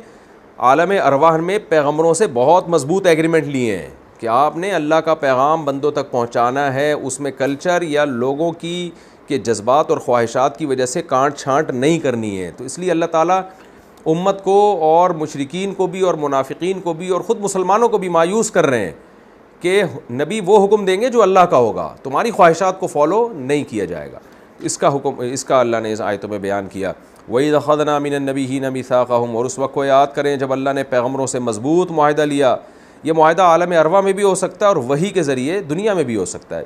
عالم ارواح میں پیغمبروں سے بہت مضبوط ایگریمنٹ لیے ہیں کہ آپ نے اللہ کا پیغام بندوں تک پہنچانا ہے, اس میں کلچر یا لوگوں کی کے جذبات اور خواہشات کی وجہ سے کانٹ چھانٹ نہیں کرنی ہے. تو اس لیے اللہ تعالیٰ امت کو اور مشرکین کو بھی اور منافقین کو بھی اور خود مسلمانوں کو بھی مایوس کر رہے ہیں کہ نبی وہ حکم دیں گے جو اللہ کا ہوگا, تمہاری خواہشات کو فالو نہیں کیا جائے گا. اس کا حکم, اس کا اللہ نے اس آیتوں میں بیان کیا. وَإِذْ أَخَذْنَا مِنَ النَّبِيِّينَ مِيثَاقَهُمْ, اور اس وقت کو یاد کریں جب اللہ نے پیغمبروں سے مضبوط معاہدہ لیا. یہ معاہدہ عالم ارواح میں بھی ہو سکتا ہے اور وحی کے ذریعے دنیا میں بھی ہو سکتا ہے.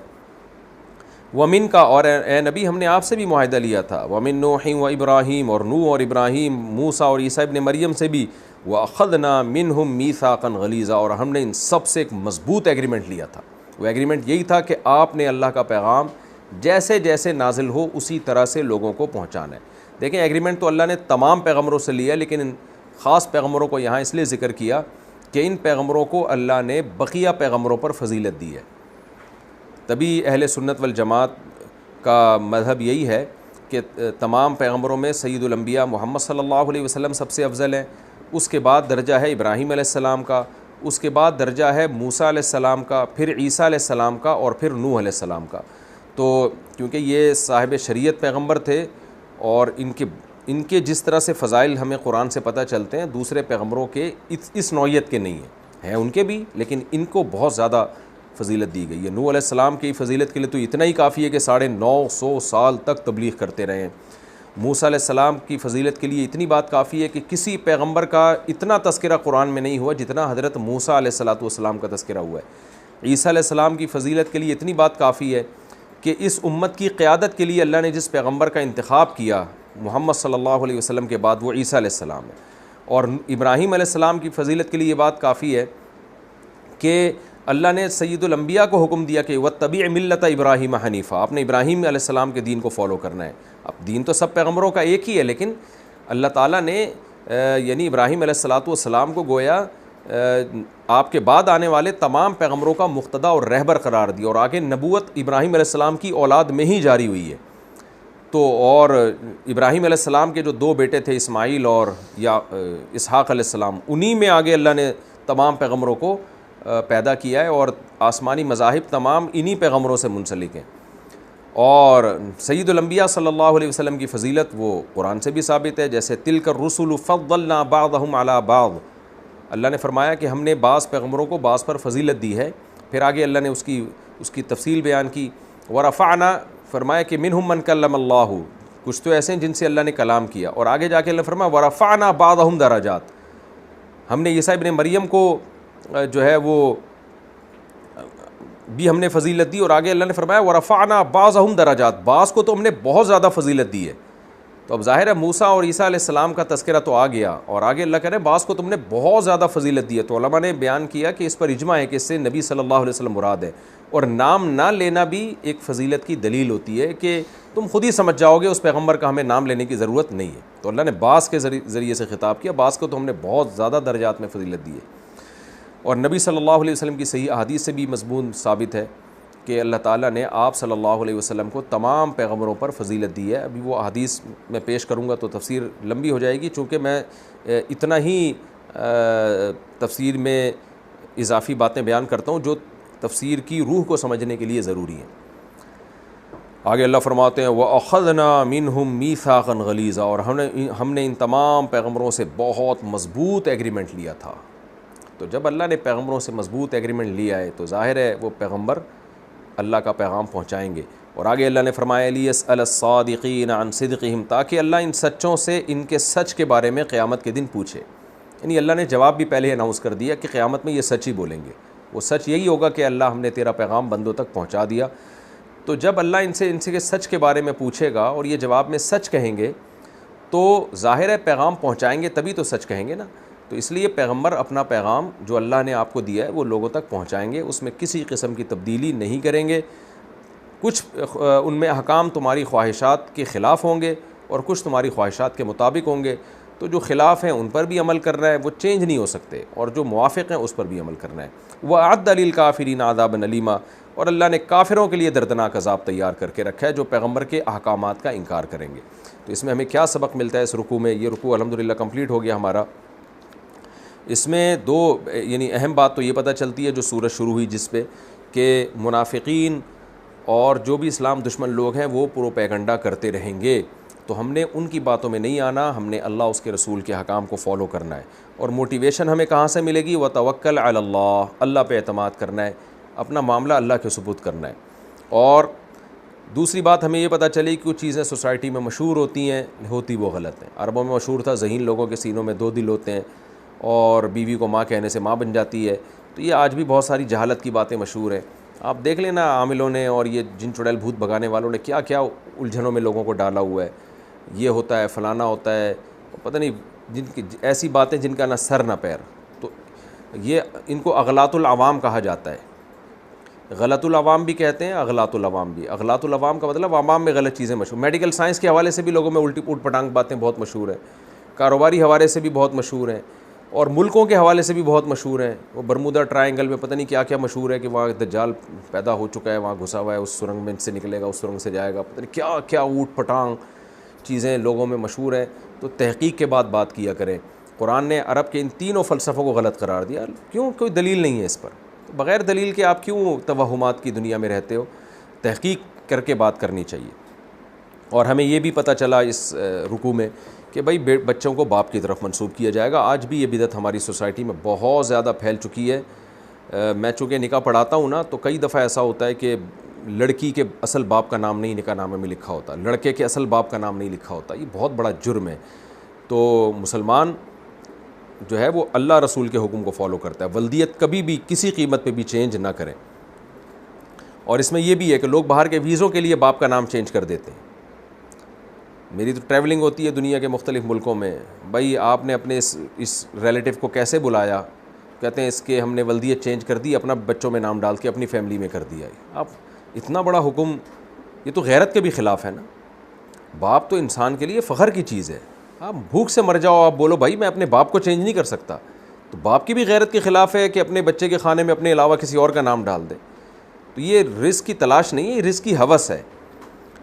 وَمِن کا, اور اے نبی ہم نے آپ سے بھی معاہدہ لیا تھا. وَمِن نُوحٍ وَإِبْرَاهِيمَ, اور نوح اور ابراہیم, موسیٰ اور عیسیٰ ابن مریم سے بھی. وَأَخَذْنَا مِنْهُم مِيثَاقًا غَلِيظًا, اور ہم نے ان سب سے ایک مضبوط ایگریمنٹ لیا تھا. وہ ایگریمنٹ یہی تھا کہ آپ نے اللہ کا پیغام جیسے جیسے نازل ہو اسی طرح سے لوگوں کو پہنچانا ہے. دیکھیں ایگریمنٹ تو اللہ نے تمام پیغمبروں سے لیا, لیکن ان خاص پیغمبروں کو یہاں اس لیے ذکر کیا کہ ان پیغمبروں کو اللہ نے بقیہ پیغمبروں پر فضیلت دی ہے. تبھی اہل سنت والجماعت کا مذہب یہی ہے کہ تمام پیغمبروں میں سید الانبیاء محمد صلی اللہ علیہ وسلم سب سے افضل ہیں, اس کے بعد درجہ ہے ابراہیم علیہ السلام کا، اس کے بعد درجہ ہے موسیٰ علیہ السلام کا، پھر عیسیٰ علیہ السلام کا، اور پھر نوح علیہ السلام کا۔ تو کیونکہ یہ صاحب شریعت پیغمبر تھے، اور ان کے جس طرح سے فضائل ہمیں قرآن سے پتہ چلتے ہیں دوسرے پیغمبروں کے اس نوعیت کے نہیں ہیں ان کے بھی، لیکن ان کو بہت زیادہ فضیلت دی گئی ہے۔ نوح علیہ السلام کی فضیلت کے لیے تو اتنا ہی کافی ہے کہ 950 سال تک تبلیغ کرتے رہے ہیں۔ موسیٰ علیہ السلام کی فضیلت کے لیے اتنی بات کافی ہے کہ کسی پیغمبر کا اتنا تذکرہ قرآن میں نہیں ہوا جتنا حضرت موسیٰ علیہ السلام کا تذکرہ ہوا ہے۔ عیسیٰ علیہ السلام کی فضیلت کے لیے اتنی بات کافی ہے کہ اس امت کی قیادت کے لیے اللہ نے جس پیغمبر کا انتخاب کیا محمد صلی اللہ علیہ وسلم کے بعد، وہ عیسیٰ علیہ السلام ہے۔ اور ابراہیم علیہ السلام کی فضیلت کے لیے یہ بات کافی ہے کہ اللہ نے سید الانبیاء کو حکم دیا کہ واتبع ملت ابراہیم حنیفہ، آپ نے ابراہیم علیہ السلام کے دین کو فالو کرنا ہے۔ اب دین تو سب پیغمبروں کا ایک ہی ہے، لیکن اللہ تعالیٰ نے یعنی ابراہیم علیہ السلام کو گویا آپ کے بعد آنے والے تمام پیغمبروں کا مقتدی اور رہبر قرار دیا، اور آگے نبوت ابراہیم علیہ السلام کی اولاد میں ہی جاری ہوئی ہے۔ تو اور ابراہیم علیہ السلام کے جو 2 بیٹے تھے اسماعیل اور یا اسحاق علیہ السلام، انہی میں آگے اللہ نے تمام پیغمبروں کو پیدا کیا ہے، اور آسمانی مذاہب تمام انہی پیغمبروں سے منسلک ہیں۔ اور سید الانبیاء صلی اللہ علیہ وسلم کی فضیلت وہ قرآن سے بھی ثابت ہے، جیسے تلک الرسل فضلنا بعضهم علی بعض، اللہ نے فرمایا کہ ہم نے بعض پیغمبروں کو بعض پر فضیلت دی ہے۔ پھر آگے اللہ نے اس کی تفصیل بیان کی، ورفعنا، فرمایا کہ منہم من کلم اللہ، کچھ تو ایسے ہیں جن سے اللہ نے کلام کیا، اور آگے جا کے اللہ فرمایا ورفعنا بعضهم درجات، ہم نے عیسیٰ ابن مریم کو جو ہے وہ بھی ہم نے فضیلت دی، اور آگے اللہ نے فرمایا ورفعنا بعضهم درجات، بعض کو تو ہم نے بہت زیادہ فضیلت دی ہے۔ تو اب ظاہر ہے موسیٰ اور عیسیٰ علیہ السلام کا تذکرہ تو آ گیا، اور آگے اللہ کہہ رہے ہیں بعض کو تم نے بہت زیادہ فضیلت دی ہے۔ تو علماء نے بیان کیا کہ اس پر اجماع ہے کہ اس سے نبی صلی اللہ علیہ وسلم مراد ہے، اور نام نہ لینا بھی ایک فضیلت کی دلیل ہوتی ہے کہ تم خود ہی سمجھ جاؤ گے اس پیغمبر کا ہمیں نام لینے کی ضرورت نہیں ہے۔ تو اللہ نے بعض کے ذریعے سے خطاب کیا، بعض کو تو ہم نے بہت زیادہ درجات میں فضیلت دی ہے۔ اور نبی صلی اللہ علیہ وسلم کی صحیح احادیث سے بھی مضمون ثابت ہے کہ اللہ تعالیٰ نے آپ صلی اللہ علیہ وسلم کو تمام پیغمبروں پر فضیلت دی ہے۔ ابھی وہ احادیث میں پیش کروں گا تو تفسیر لمبی ہو جائے گی، چونکہ میں اتنا ہی تفسیر میں اضافی باتیں بیان کرتا ہوں جو تفسیر کی روح کو سمجھنے کے لیے ضروری ہیں۔ آگے اللہ فرماتے ہیں وَأَخَذْنَا مِنْهُمْ مِيثَاقًا غَلِيظًا، اور ہم نے ان تمام پیغمبروں سے بہت مضبوط ایگریمنٹ لیا تھا۔ تو جب اللہ نے پیغمبروں سے مضبوط ایگریمنٹ لیا ہے تو ظاہر ہے وہ پیغمبر اللہ کا پیغام پہنچائیں گے۔ اور آگے اللہ نے فرمایا لِيَسْأَلَ الصَّادِقِينَ عَنْ صِدْقِهِمْ، تاکہ اللہ ان سچوں سے ان کے سچ کے بارے میں قیامت کے دن پوچھے۔ یعنی اللہ نے جواب بھی پہلے اناؤنس کر دیا کہ قیامت میں یہ سچ ہی بولیں گے، وہ سچ یہی ہوگا کہ اللہ ہم نے تیرا پیغام بندوں تک پہنچا دیا۔ تو جب اللہ ان سے سچ کے بارے میں پوچھے گا اور یہ جواب میں سچ کہیں گے تو ظاہر ہے پیغام پہنچائیں گے تبھی تو سچ کہیں گے نا۔ تو اس لیے پیغمبر اپنا پیغام جو اللہ نے آپ کو دیا ہے وہ لوگوں تک پہنچائیں گے، اس میں کسی قسم کی تبدیلی نہیں کریں گے۔ کچھ ان میں احکام تمہاری خواہشات کے خلاف ہوں گے اور کچھ تمہاری خواہشات کے مطابق ہوں گے، تو جو خلاف ہیں ان پر بھی عمل کرنا ہے، وہ چینج نہیں ہو سکتے، اور جو موافق ہیں اس پر بھی عمل کرنا ہے۔ وَأَعَدَّ لِلْكَافِرِينَ عَذَابًا أَلِيمًا، اور اللہ نے کافروں کے لیے دردناک عذاب تیار کر کے رکھا ہے جو پیغمبر کے احکامات کا انکار کریں گے۔ تو اس میں ہمیں کیا سبق ملتا ہے اس رکوع میں؟ یہ رکوع الحمدللہ کمپلیٹ ہو گیا ہمارا۔ اس میں دو یعنی اہم بات تو یہ پتہ چلتی ہے جو سورج شروع ہوئی جس پہ، کہ منافقین اور جو بھی اسلام دشمن لوگ ہیں وہ پروپیگنڈا کرتے رہیں گے، تو ہم نے ان کی باتوں میں نہیں آنا، ہم نے اللہ اس کے رسول کے حکام کو فالو کرنا ہے۔ اور موٹیویشن ہمیں کہاں سے ملے گی؟ وَتَوَكَّلْ عَلَى اللَّهِ، اللہ پہ اعتماد کرنا ہے، اپنا معاملہ اللہ کے سپرد کرنا ہے۔ اور دوسری بات ہمیں یہ پتہ چلی کہ کچھ چیزیں سوسائٹی میں مشہور ہوتی ہیں، ہوتی وہ غلط ہیں۔ عربوں میں مشہور تھا ذہین لوگوں کے سینوں میں 2 دل ہوتے ہیں، اور بیوی کو ماں کہنے سے ماں بن جاتی ہے۔ تو یہ آج بھی بہت ساری جہالت کی باتیں مشہور ہیں۔ آپ دیکھ لینا عاملوں نے اور یہ جن چڑیل بھوت بھگانے والوں نے کیا کیا الجھنوں میں لوگوں کو ڈالا ہوا ہے، یہ ہوتا ہے فلانا ہوتا ہے، پتہ نہیں جن کی ایسی باتیں جن کا نہ سر نہ پیر۔ تو یہ ان کو اغلاط العوام کہا جاتا ہے، غلط العوام بھی کہتے ہیں، اغلاط العوام بھی۔ اغلاط العوام کا مطلب عوام میں غلط چیزیں مشہور، میڈیکل سائنس کے حوالے سے بھی لوگوں میں الٹی پوٹ پٹانگ باتیں بہت مشہور ہیں، کاروباری حوالے سے بھی بہت مشہور ہیں، اور ملکوں کے حوالے سے بھی بہت مشہور ہیں۔ وہ برمودا ٹرائنگل میں پتہ نہیں کیا کیا مشہور ہے کہ وہاں دجال پیدا ہو چکا ہے، وہاں گھسا ہوا ہے، اس سرنگ میں سے نکلے گا، اس سرنگ سے جائے گا، پتہ نہیں کیا کیا اوٹ پٹانگ چیزیں لوگوں میں مشہور ہیں۔ تو تحقیق کے بعد بات کیا کریں، قرآن نے عرب کے ان تینوں فلسفوں کو غلط قرار دیا. کیوں؟ کوئی دلیل نہیں ہے اس پر. بغیر دلیل کے آپ کیوں توہمات کی دنیا میں رہتے ہو؟ تحقیق کر کے بات کرنی چاہیے. اور ہمیں یہ بھی پتہ چلا اس رکوع میں کہ بھائی بچوں کو باپ کی طرف منسوب کیا جائے گا. آج بھی یہ بدعت ہماری سوسائٹی میں بہت زیادہ پھیل چکی ہے. میں چونکہ نکاح پڑھاتا ہوں نا, تو کئی دفعہ ایسا ہوتا ہے کہ لڑکی کے اصل باپ کا نام نہیں نکاح نامے میں لکھا ہوتا, لڑکے کے اصل باپ کا نام نہیں لکھا ہوتا. یہ بہت بڑا جرم ہے. تو مسلمان جو ہے وہ اللہ رسول کے حکم کو فالو کرتا ہے. ولدیت کبھی بھی کسی قیمت پہ بھی چینج نہ کریں. اور اس میں یہ بھی ہے کہ لوگ باہر کے ویزوں کے لیے باپ کا نام چینج کر دیتے ہیں. میری تو ٹریولنگ ہوتی ہے دنیا کے مختلف ملکوں میں. بھائی آپ نے اپنے اس ریلیٹیو کو کیسے بلایا؟ کہتے ہیں اس کے ہم نے ولدیت چینج کر دی, اپنا بچوں میں نام ڈال کے اپنی فیملی میں کر دیا. آپ اتنا بڑا حکم, یہ تو غیرت کے بھی خلاف ہے نا. باپ تو انسان کے لیے فخر کی چیز ہے. آپ بھوک سے مر جاؤ, آپ بولو بھائی میں اپنے باپ کو چینج نہیں کر سکتا, تو باپ کی بھی غیرت کے خلاف ہے کہ اپنے بچے کے کھانے میں اپنے علاوہ کسی اور کا نام ڈال دے. تو یہ رزق کی تلاش نہیں ہے, یہ رزق کی ہوس ہے.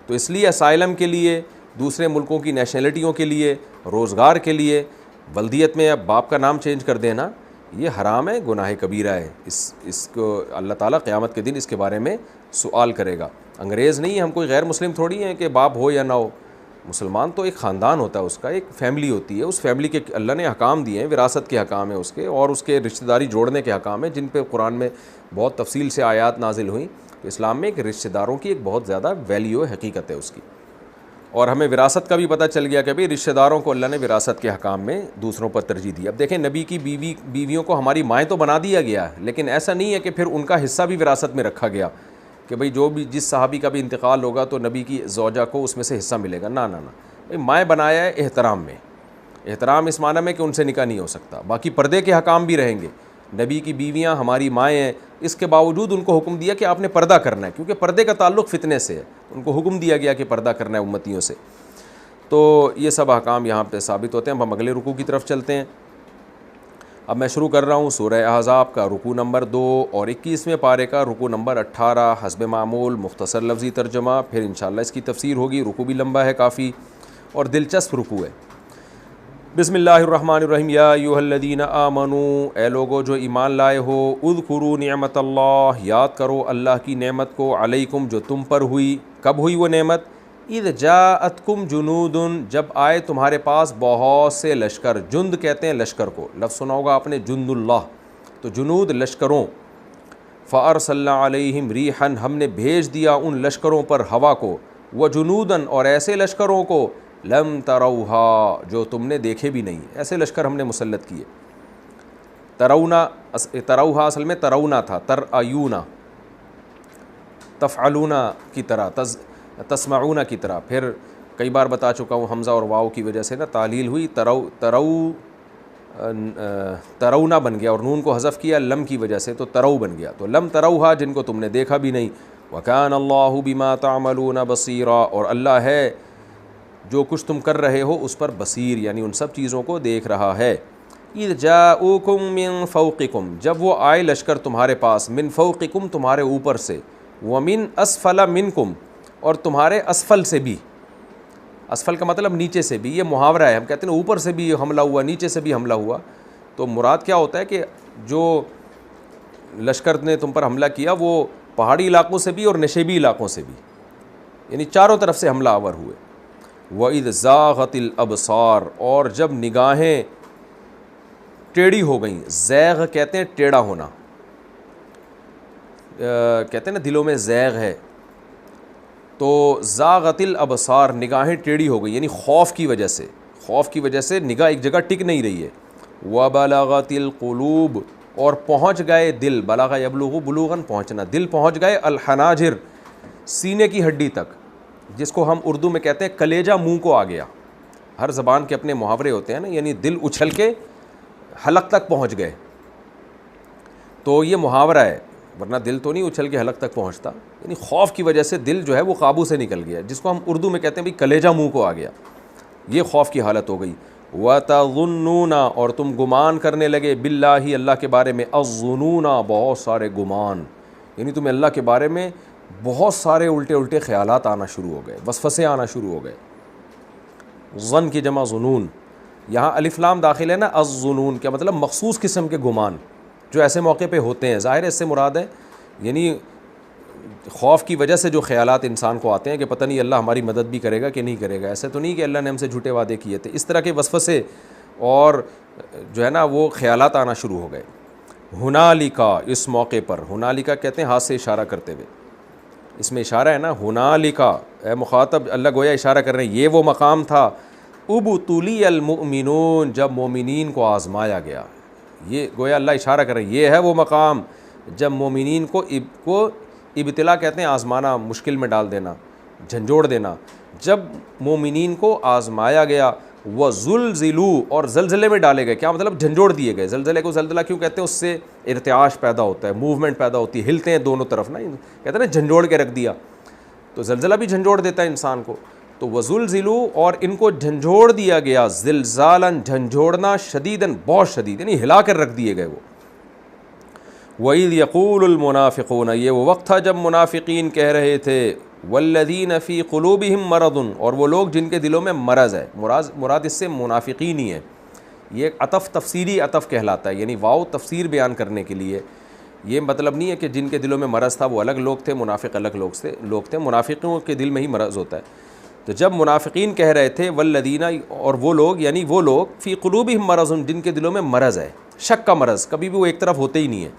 تو اس لیے اسائلم کے لیے, دوسرے ملکوں کی نیشنلٹیوں کے لیے, روزگار کے لیے ولدیت میں اب باپ کا نام چینج کر دینا یہ حرام ہے, گناہ کبیرہ ہے. اس کو اللہ تعالیٰ قیامت کے دن اس کے بارے میں سوال کرے گا. انگریز نہیں ہے, ہم کوئی غیر مسلم تھوڑی ہیں کہ باپ ہو یا نہ ہو. مسلمان تو ایک خاندان ہوتا ہے, اس کا ایک فیملی ہوتی ہے. اس فیملی کے اللہ نے احکام دیے ہیں, وراثت کے احکام ہیں اس کے, اور اس کے رشتہ داری جوڑنے کے احکام ہیں جن پہ قرآن میں بہت تفصیل سے آیات نازل ہوئیں. تو اسلام میں ایک رشتہ داروں کی ایک بہت زیادہ ویلیو ہے, حقیقت ہے اس کی. اور ہمیں وراثت کا بھی پتہ چل گیا کہ بھئی رشتہ داروں کو اللہ نے وراثت کے حکام میں دوسروں پر ترجیح دی. اب دیکھیں نبی کی بیویوں کو ہماری مائیں تو بنا دیا گیا ہے, لیکن ایسا نہیں ہے کہ پھر ان کا حصہ بھی وراثت میں رکھا گیا کہ بھئی جو بھی جس صحابی کا بھی انتقال ہوگا تو نبی کی زوجہ کو اس میں سے حصہ ملے گا. نہ نہ نہ, بھئی مائیں بنایا ہے احترام میں. احترام اس معنی میں کہ ان سے نکاح نہیں ہو سکتا. باقی پردے کے حکام بھی رہیں گے. نبی کی بیویاں ہماری مائیں ہیں, اس کے باوجود ان کو حکم دیا کہ آپ نے پردہ کرنا ہے, کیونکہ پردے کا تعلق فتنے سے ہے. ان کو حکم دیا گیا کہ پردہ کرنا ہے امتیوں سے. تو یہ سب احکام یہاں پہ ثابت ہوتے ہیں. اب ہم اگلے رکوع کی طرف چلتے ہیں. اب میں شروع کر رہا ہوں سورہ احزاب کا رکوع نمبر 2 اور 21ویں پارے کا رکوع نمبر 18 حسب معمول, مختصر لفظی ترجمہ, پھر انشاءاللہ اس کی تفسیر ہوگی. رکوع بھی لمبا ہے کافی اور دلچسپ رکوع ہے. بسم اللہ الرحمن الرحیم. یا ایھا الذین آمنوا, اے لوگو جو ایمان لائے ہو, اذکروا نعمت اللہ, یاد کرو اللہ کی نعمت کو, علیکم جو تم پر ہوئی. کب ہوئی وہ نعمت؟ اذ جاءتکم جنود, جب آئے تمہارے پاس بہت سے لشکر. جند کہتے ہیں لشکر کو, لفظ سنا ہوگا آپ نے جند اللہ, تو جنود لشکروں. فارسلنا علیہم ریحا, ہم نے بھیج دیا ان لشکروں پر ہوا کو. وجنودا, اور ایسے لشکروں کو, لم تروہا, جو تم نے دیکھے بھی نہیں. ایسے لشکر ہم نے مسلط کیے. ترونا, تروہا اصل میں ترونا تھا, ترایونا, تفعلونا کی طرح, تسمعون کی طرح. پھر کئی بار بتا چکا ہوں حمزہ اور واو کی وجہ سے نا تعلیل ہوئی, ترونا بن گیا, اور نون کو حذف کیا لم کی وجہ سے تو ترو بن گیا. تو لم تروہا, جن کو تم نے دیکھا بھی نہیں. وکان اللہ بما تعملون بصیرا, اور اللہ ہے جو کچھ تم کر رہے ہو اس پر بصیر, یعنی ان سب چیزوں کو دیکھ رہا ہے. اذ جاءوکم من فوقکم, جب وہ آئے لشکر تمہارے پاس, من فوقکم تمہارے اوپر سے, ومن اسفل منکم, اور تمہارے اسفل سے بھی. اسفل کا مطلب نیچے سے بھی. یہ محاورہ ہے, ہم کہتے ہیں اوپر سے بھی حملہ ہوا, نیچے سے بھی حملہ ہوا. تو مراد کیا ہوتا ہے کہ جو لشکر نے تم پر حملہ کیا وہ پہاڑی علاقوں سے بھی اور نشیبی علاقوں سے بھی, یعنی چاروں طرف سے حملہ آور ہوئے. وَإِذْ زَاغَتِ الْأَبْصَارُ, اور جب نگاہیں ٹیڑھی ہو گئیں. زیغ کہتے ہیں ٹیڑھا ہونا, کہتے ہیں نا دلوں میں زیغ ہے. تو زاغت الابصار, نگاہیں ٹیڑھی ہو گئی, یعنی خوف کی وجہ سے, خوف کی وجہ سے نگاہ ایک جگہ ٹک نہیں رہی ہے. وبلغت القلوب, اور پہنچ گئے دل, بلغ یبلغ بلوغاً پہنچنا, دل پہنچ گئے, الحناجر سینے کی ہڈی تک, جس کو ہم اردو میں کہتے ہیں کلیجہ منہ کو آ گیا. ہر زبان کے اپنے محاورے ہوتے ہیں نا, یعنی دل اچھل کے حلق تک پہنچ گئے. تو یہ محاورہ ہے, ورنہ دل تو نہیں اچھل کے حلق تک پہنچتا. یعنی خوف کی وجہ سے دل جو ہے وہ قابو سے نکل گیا, جس کو ہم اردو میں کہتے ہیں بھی کلیجہ منہ کو آ گیا. یہ خوف کی حالت ہو گئی. وَتَظُنُّونَ, اور تم گمان کرنے لگے, بِاللَّهِ, اللہ کے بارے میں, الظُّنُونَ, بہت سارے گمان, یعنی تمہیں اللہ کے بارے میں بہت سارے الٹے خیالات آنا شروع ہو گئے, وسوسے آنا شروع ہو گئے. ظن کی جمع ظنون, یہاں الف لام داخل ہے نا الظنون، کیا مطلب مخصوص قسم کے گمان جو ایسے موقع پہ ہوتے ہیں. ظاہر ہے اس سے مراد ہے یعنی خوف کی وجہ سے جو خیالات انسان کو آتے ہیں کہ پتہ نہیں اللہ ہماری مدد بھی کرے گا کہ نہیں کرے گا. ایسے تو نہیں کہ اللہ نے ہم سے جھوٹے وعدے کیے تھے. اس طرح کے وسوسے اور جو ہے نا وہ خیالات آنا شروع ہو گئے. ہنالکا، اس موقع پر، ہنالکا کہتے ہیں ہاتھ سے اشارہ کرتے ہوئے، اس میں اشارہ ہے نا. ہنالکا، اے مخاطب، اللہ گویا اشارہ کر رہے ہیں، یہ وہ مقام تھا ابتلی المؤمنون، جب مومنین کو آزمایا گیا. یہ گویا اللہ اشارہ کر رہے ہیں، یہ ہے وہ مقام جب مومنین کو ابتلا کہتے ہیں آزمانا، مشکل میں ڈال دینا، جھنجھوڑ دینا. جب مومنین کو آزمایا گیا، وزلزلوا، اور زلزلے میں ڈالے گئے. کیا مطلب؟ جھنجھوڑ دیے گئے. زلزلے کو زلزلہ کیوں کہتے ہیں؟ اس سے ارتعاش پیدا ہوتا ہے، موومنٹ پیدا ہوتی ہے، ہلتے ہیں دونوں طرف نا، کہتے ہیں نا جھنجھوڑ کے رکھ دیا. تو زلزلہ بھی جھنجھوڑ دیتا ہے انسان کو. تو وزلزلوا، اور ان کو جھنجھوڑ دیا گیا، زلزالا، جھنجھوڑنا، شدیداً، بہت شدید، یعنی ہلا کر رکھ دیے گئے وہ. وَإِذْ يَقُولُ الْمُنَافِقُونَ، یہ وہ وقت تھا جب منافقین کہہ رہے تھے، وَالَّذِينَ فِي قُلُوبِهِمْ مَرَضٌ، اور وہ لوگ جن کے دلوں میں مرض ہے. مراد اس سے منافقین ہی ہے. یہ عطف تفسیری عطف کہلاتا ہے، یعنی واو تفسیر بیان کرنے کے لیے. یہ مطلب نہیں ہے کہ جن کے دلوں میں مرض تھا وہ الگ لوگ تھے، منافق الگ لوگ تھے. منافقوں کے دل میں ہی مرض ہوتا ہے. تو جب منافقین کہہ رہے تھے والذین، اور وہ لوگ یعنی وہ لوگ فی قلوبہم مرض، جن کے دلوں میں مرض ہے، شک کا مرض، کبھی بھی وہ ایک طرف ہوتے ہی نہیں ہے.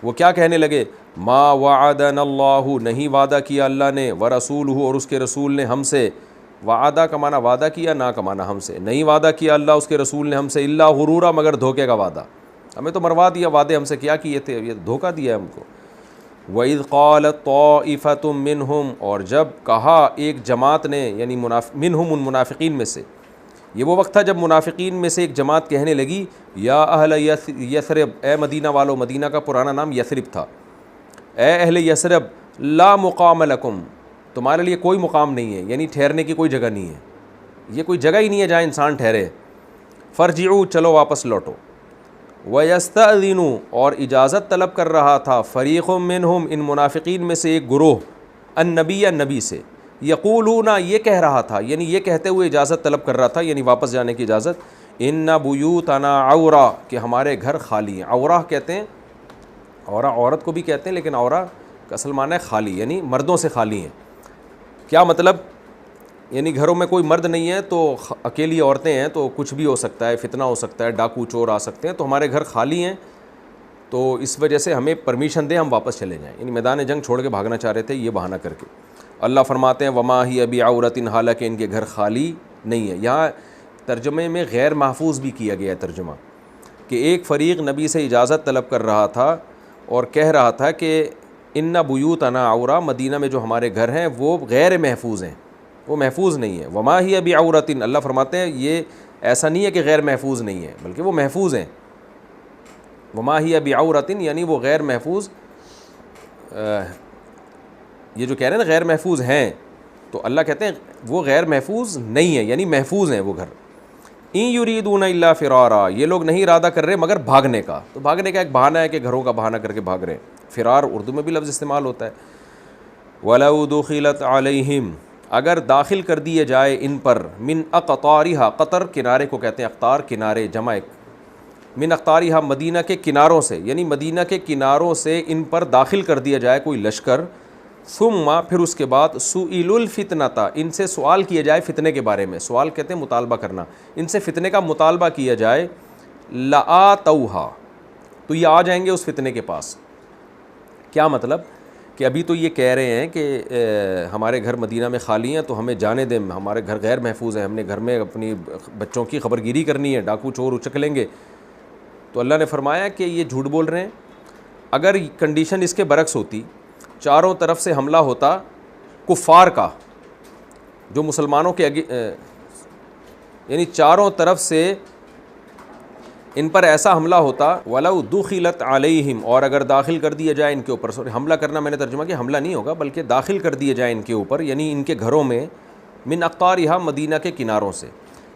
وہ کیا کہنے لگے؟ ما وعدنا اللہ، نہیں وعدہ کیا اللہ نے، ورسولہ، اور اس کے رسول نے ہم سے. وعدہ کا معنی وعدہ کیا، نہ کا معنی ہم سے. نہیں وعدہ کیا اللہ اس کے رسول نے ہم سے، الا غرورا، مگر دھوکے کا وعدہ. ہمیں تو مروا دیا، وعدے ہم سے کیا کیے تھے، یہ دھوکہ دیا ہم کو. وَإِذْ قَالَتْ طَائِفَةٌ مِّنْهُمْ، اور جب کہا ایک جماعت نے، یعنی منہم، ان منافقین میں سے. یہ وہ وقت تھا جب منافقین میں سے ایک جماعت کہنے لگی، یا اہل یثرب، اے مدینہ والو، مدینہ کا پرانا نام یثرب تھا، اے اہل یثرب، لا مقام لکم، تمہارے لیے کوئی مقام نہیں ہے، یعنی ٹھہرنے کی کوئی جگہ نہیں ہے، یہ کوئی جگہ ہی نہیں ہے جہاں انسان ٹھہرے. فرجعوا، چلو واپس لوٹو. وَيَسْتَأْذِنُوا، اور اجازت طلب کر رہا تھا، فریق منہم، ان منافقین میں سے ایک گروہ، النبی، نبی سے. یقولون، یہ کہہ رہا تھا، یعنی یہ کہتے ہوئے اجازت طلب کر رہا تھا، یعنی واپس جانے کی اجازت، ان بیوتنا عورا، کہ ہمارے گھر خالی ہیں. عورا کہتے ہیں، عورا عورت کو بھی کہتے ہیں، لیکن عورا کا اصل معنی ہے خالی، یعنی مردوں سے خالی ہیں. کیا مطلب؟ یعنی گھروں میں کوئی مرد نہیں ہے تو اکیلی عورتیں ہیں تو کچھ بھی ہو سکتا ہے، فتنہ ہو سکتا ہے، ڈاکو چور آ سکتے ہیں، تو ہمارے گھر خالی ہیں، تو اس وجہ سے ہمیں پرمیشن دیں ہم واپس چلے جائیں. یعنی میدان جنگ چھوڑ کے بھاگنا چاہ رہے تھے یہ بہانہ کر کے. اللہ فرماتے ہیں وما ہی ابی عورت، حالانکہ ان کے گھر خالی نہیں ہے. یہاں ترجمے میں غیر محفوظ بھی کیا گیا ہے ترجمہ، کہ ایک فریق نبی سے اجازت طلب کر رہا تھا اور کہہ رہا تھا کہ ان بیوتنا عورا، مدینہ میں جو ہمارے گھر ہیں وہ غیر محفوظ ہیں، وہ محفوظ نہیں ہے. وما ہی ابی عورت، اللہ فرماتے ہیں یہ ایسا نہیں ہے کہ غیر محفوظ نہیں ہے، بلکہ وہ محفوظ ہیں. وما ہی ابی عورت، یعنی وہ غیر محفوظ، یہ جو کہہ رہے ہیں نا غیر محفوظ ہیں، تو اللہ کہتے ہیں وہ غیر محفوظ نہیں ہے، یعنی محفوظ ہیں وہ گھر. ان یریدون الا فرارا، یہ لوگ نہیں ارادہ کر رہے مگر بھاگنے کا. تو بھاگنے کا ایک بہانہ ہے کہ گھروں کا بہانہ کر کے بھاگ رہے ہیں. فرار اردو میں بھی لفظ استعمال ہوتا ہے. وَلَوْ دُخِلَتْ عَلَيْهِمْ، اگر داخل کر دیے جائے ان پر، من اقطارها، قطر کنارے کو کہتے ہیں، اقطار کنارے، جمع من اقطارها، مدینہ کے کناروں سے، یعنی مدینہ کے کناروں سے ان پر داخل کر دیا جائے کوئی لشکر. ثم، پھر اس کے بعد، سئلوا الفتنۃ، ان سے سوال کیا جائے فتنے کے بارے میں. سوال کہتے ہیں مطالبہ کرنا، ان سے فتنے کا مطالبہ کیا جائے. لآتوہا، تو یہ آ جائیں گے اس فتنے کے پاس. کیا مطلب؟ کہ ابھی تو یہ کہہ رہے ہیں کہ ہمارے گھر مدینہ میں خالی ہیں تو ہمیں جانے دیں، ہمارے گھر غیر محفوظ ہیں، ہم نے گھر میں اپنی بچوں کی خبر گیری کرنی ہے، ڈاکو چور اچک لیں گے. تو اللہ نے فرمایا کہ یہ جھوٹ بول رہے ہیں. اگر کنڈیشن اس کے برعکس ہوتی، چاروں طرف سے حملہ ہوتا کفار کا، جو مسلمانوں کے یعنی چاروں طرف سے ان پر ایسا حملہ ہوتا، وَلَوْ دُخِلَتْ عَلَيْهِمْ، اور اگر داخل کر دیا جائے ان کے اوپر. حملہ کرنا میں نے ترجمہ کیا، حملہ نہیں ہوگا بلکہ داخل کر دیے جائے ان کے اوپر، یعنی ان کے گھروں میں، من اقطارها، مدینہ کے کناروں سے.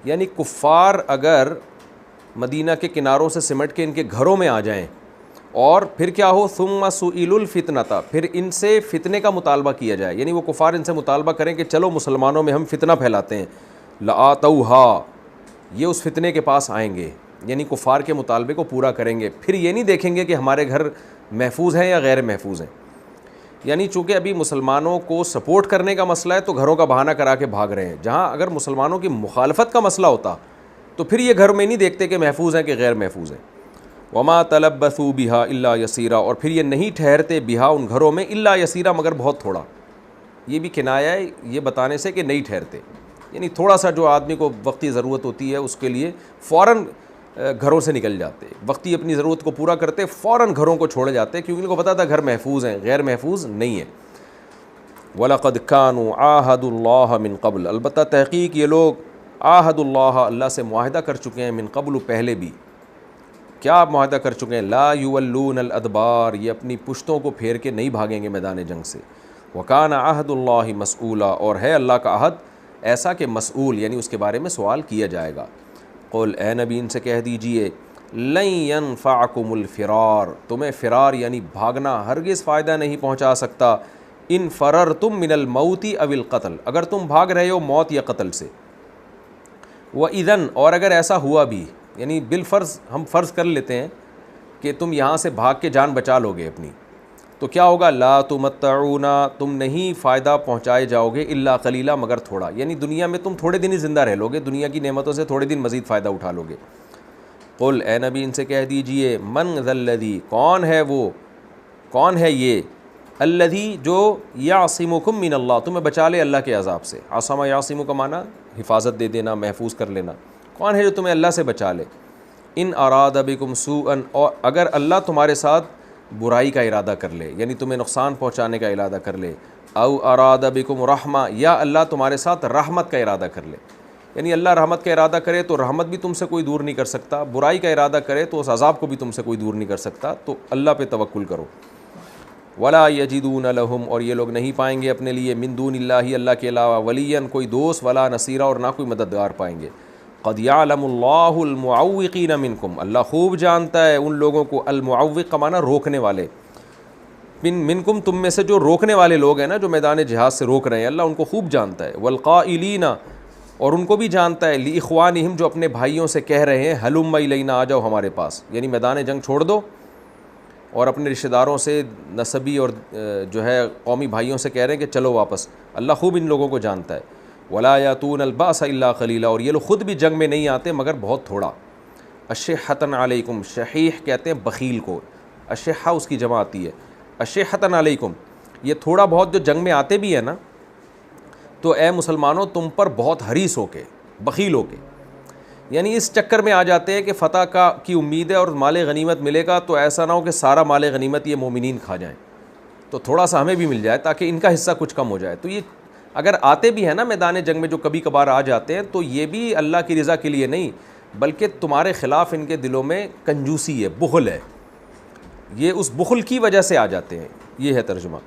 یعنی کفار اگر مدینہ کے کناروں سے سمٹ کے ان کے گھروں میں آ جائیں، اور پھر کیا ہو، ثم سئلوا الفتنۃ، پھر ان سے فتنے کا مطالبہ کیا جائے، یعنی وہ کفار ان سے مطالبہ کریں کہ چلو مسلمانوں میں ہم فتنہ پھیلاتے ہیں. لآتوہا، یہ اس فتنے کے پاس آئیں گے، یعنی کفار کے مطالبے کو پورا کریں گے، پھر یہ نہیں دیکھیں گے کہ ہمارے گھر محفوظ ہیں یا غیر محفوظ ہیں. یعنی چونکہ ابھی مسلمانوں کو سپورٹ کرنے کا مسئلہ ہے تو گھروں کا بہانہ کرا کے بھاگ رہے ہیں، جہاں اگر مسلمانوں کی مخالفت کا مسئلہ ہوتا تو پھر یہ گھر میں نہیں دیکھتے کہ محفوظ ہیں کہ غیر محفوظ ہیں. وما تلبثوا بها الا یسیرا، اور پھر یہ نہیں ٹھہرتے بہا ان گھروں میں الا یسیرا مگر بہت تھوڑا. یہ بھی کنایہ ہے یہ بتانے سے کہ نہیں ٹھہرتے، یعنی تھوڑا سا جو آدمی کو وقتی ضرورت ہوتی ہے اس کے لیے فوراً گھروں سے نکل جاتے، وقتی اپنی ضرورت کو پورا کرتے فوراً گھروں کو چھوڑے جاتے، کیونکہ ان کو پتہ تھا گھر محفوظ ہیں، غیر محفوظ نہیں ہیں. وَلَقَدْ كَانُوا عَاهَدُوا اللَّهَ مِن قَبْلُ، البتہ تحقیق یہ لوگ عَاهَدُوا اللَّهَ اللہ سے معاہدہ کر چکے ہیں، من قبل پہلے بھی. کیا آپ معاہدہ کر چکے ہیں؟ لا يُوَلُّونَ الْأَدْبَارِ، یہ اپنی پشتوں کو پھیر کے نہیں بھاگیں گے میدان جنگ سے. وَكَانَ عَهْدُ اللَّهِ مَسْئُولًا، اور ہے اللہ کا عہد ایسا کہ مسئول، یعنی اس کے بارے میں سوال کیا جائے گا. قل اے نبی ان سے کہہ دیجئے لن ينفعکم الفرار، تمہیں فرار یعنی بھاگنا ہرگز فائدہ نہیں پہنچا سکتا. ان فررتم من الموت او القتل، اگر تم بھاگ رہے ہو موت یا قتل سے. وَإِذًا، اور اگر ایسا ہوا بھی، یعنی بالفرض ہم فرض کر لیتے ہیں کہ تم یہاں سے بھاگ کے جان بچا لو گے اپنی، تو کیا ہوگا؟ لا تمتعون، تم نہیں فائدہ پہنچائے جاؤ گے، الا قلیلا مگر تھوڑا، یعنی دنیا میں تم تھوڑے دن ہی زندہ رہ لو گے، دنیا کی نعمتوں سے تھوڑے دن مزید فائدہ اٹھا لو گے. قل اے نبی ان سے کہہ دیجئے من ذا الذی، کون ہے وہ، کون ہے یہ، الذی جو یعصمکم من اللہ، تمہیں بچا لے اللہ کے عذاب سے. عصم یعصم کا معنی حفاظت دے دینا، محفوظ کر لینا. کون ہے جو تمہیں اللہ سے بچا لے؟ ان اراد بکم سوءا، اور اگر اللہ تمہارے ساتھ برائی کا ارادہ کر لے، یعنی تمہیں نقصان پہنچانے کا ارادہ کر لے. او اراد بکم رحمہ، یا اللہ تمہارے ساتھ رحمت کا ارادہ کر لے، یعنی اللہ رحمت کا ارادہ کرے تو رحمت بھی تم سے کوئی دور نہیں کر سکتا، برائی کا ارادہ کرے تو اس عذاب کو بھی تم سے کوئی دور نہیں کر سکتا. تو اللہ پہ توکل کرو. ولا یجدون لہم، اور یہ لوگ نہیں پائیں گے اپنے لیے من دون اللہ، اللہ کے علاوہ ولیا کوئی دوست، ولا نصیرا، اور نہ کوئی مددگار پائیں گے. قد یعلم اللہ المعوقین منکم، اللہ خوب جانتا ہے ان لوگوں کو، المعوق کا معنی روکنے والے، منکم تم میں سے جو روکنے والے لوگ ہیں نا، جو میدان جہاد سے روک رہے ہیں، اللہ ان کو خوب جانتا ہے. والقائلین، اور ان کو بھی جانتا ہے، لاخوانہم جو اپنے بھائیوں سے کہہ رہے ہیں ہلم الینا، آ جاؤ ہمارے پاس، یعنی میدان جنگ چھوڑ دو اور اپنے رشتہ داروں سے نسبی اور جو ہے قومی بھائیوں سے کہہ رہے ہیں کہ چلو واپس. اللہ خوب ان لوگوں کو جانتا ہے. ولا یاتون الباس الا قلیلا، اور یہ لوگ خود بھی جنگ میں نہیں آتے مگر بہت تھوڑا. اشحۃ علیکم، شحیح کہتے ہیں بخیل کو، اشحہ اس کی جمع آتی ہے. اشحۃ علیکم، یہ تھوڑا بہت جو جنگ میں آتے بھی ہیں نا، تو اے مسلمانوں تم پر بہت حریص ہو کے، بخیل ہو کے، یعنی اس چکر میں آ جاتے ہیں کہ فتح کی امید ہے اور مال غنیمت ملے گا، تو ایسا نہ ہو کہ سارا مال غنیمت یہ مومنین کھا جائیں، تو تھوڑا سا ہمیں بھی مل جائے تاکہ ان کا حصہ کچھ کم ہو جائے. تو یہ اگر آتے بھی ہیں نا میدان جنگ میں، جو کبھی کبھار آ جاتے ہیں، تو یہ بھی اللہ کی رضا کے لیے نہیں بلکہ تمہارے خلاف ان کے دلوں میں کنجوسی ہے، بخل ہے، یہ اس بخل کی وجہ سے آ جاتے ہیں. یہ ہے ترجمہ.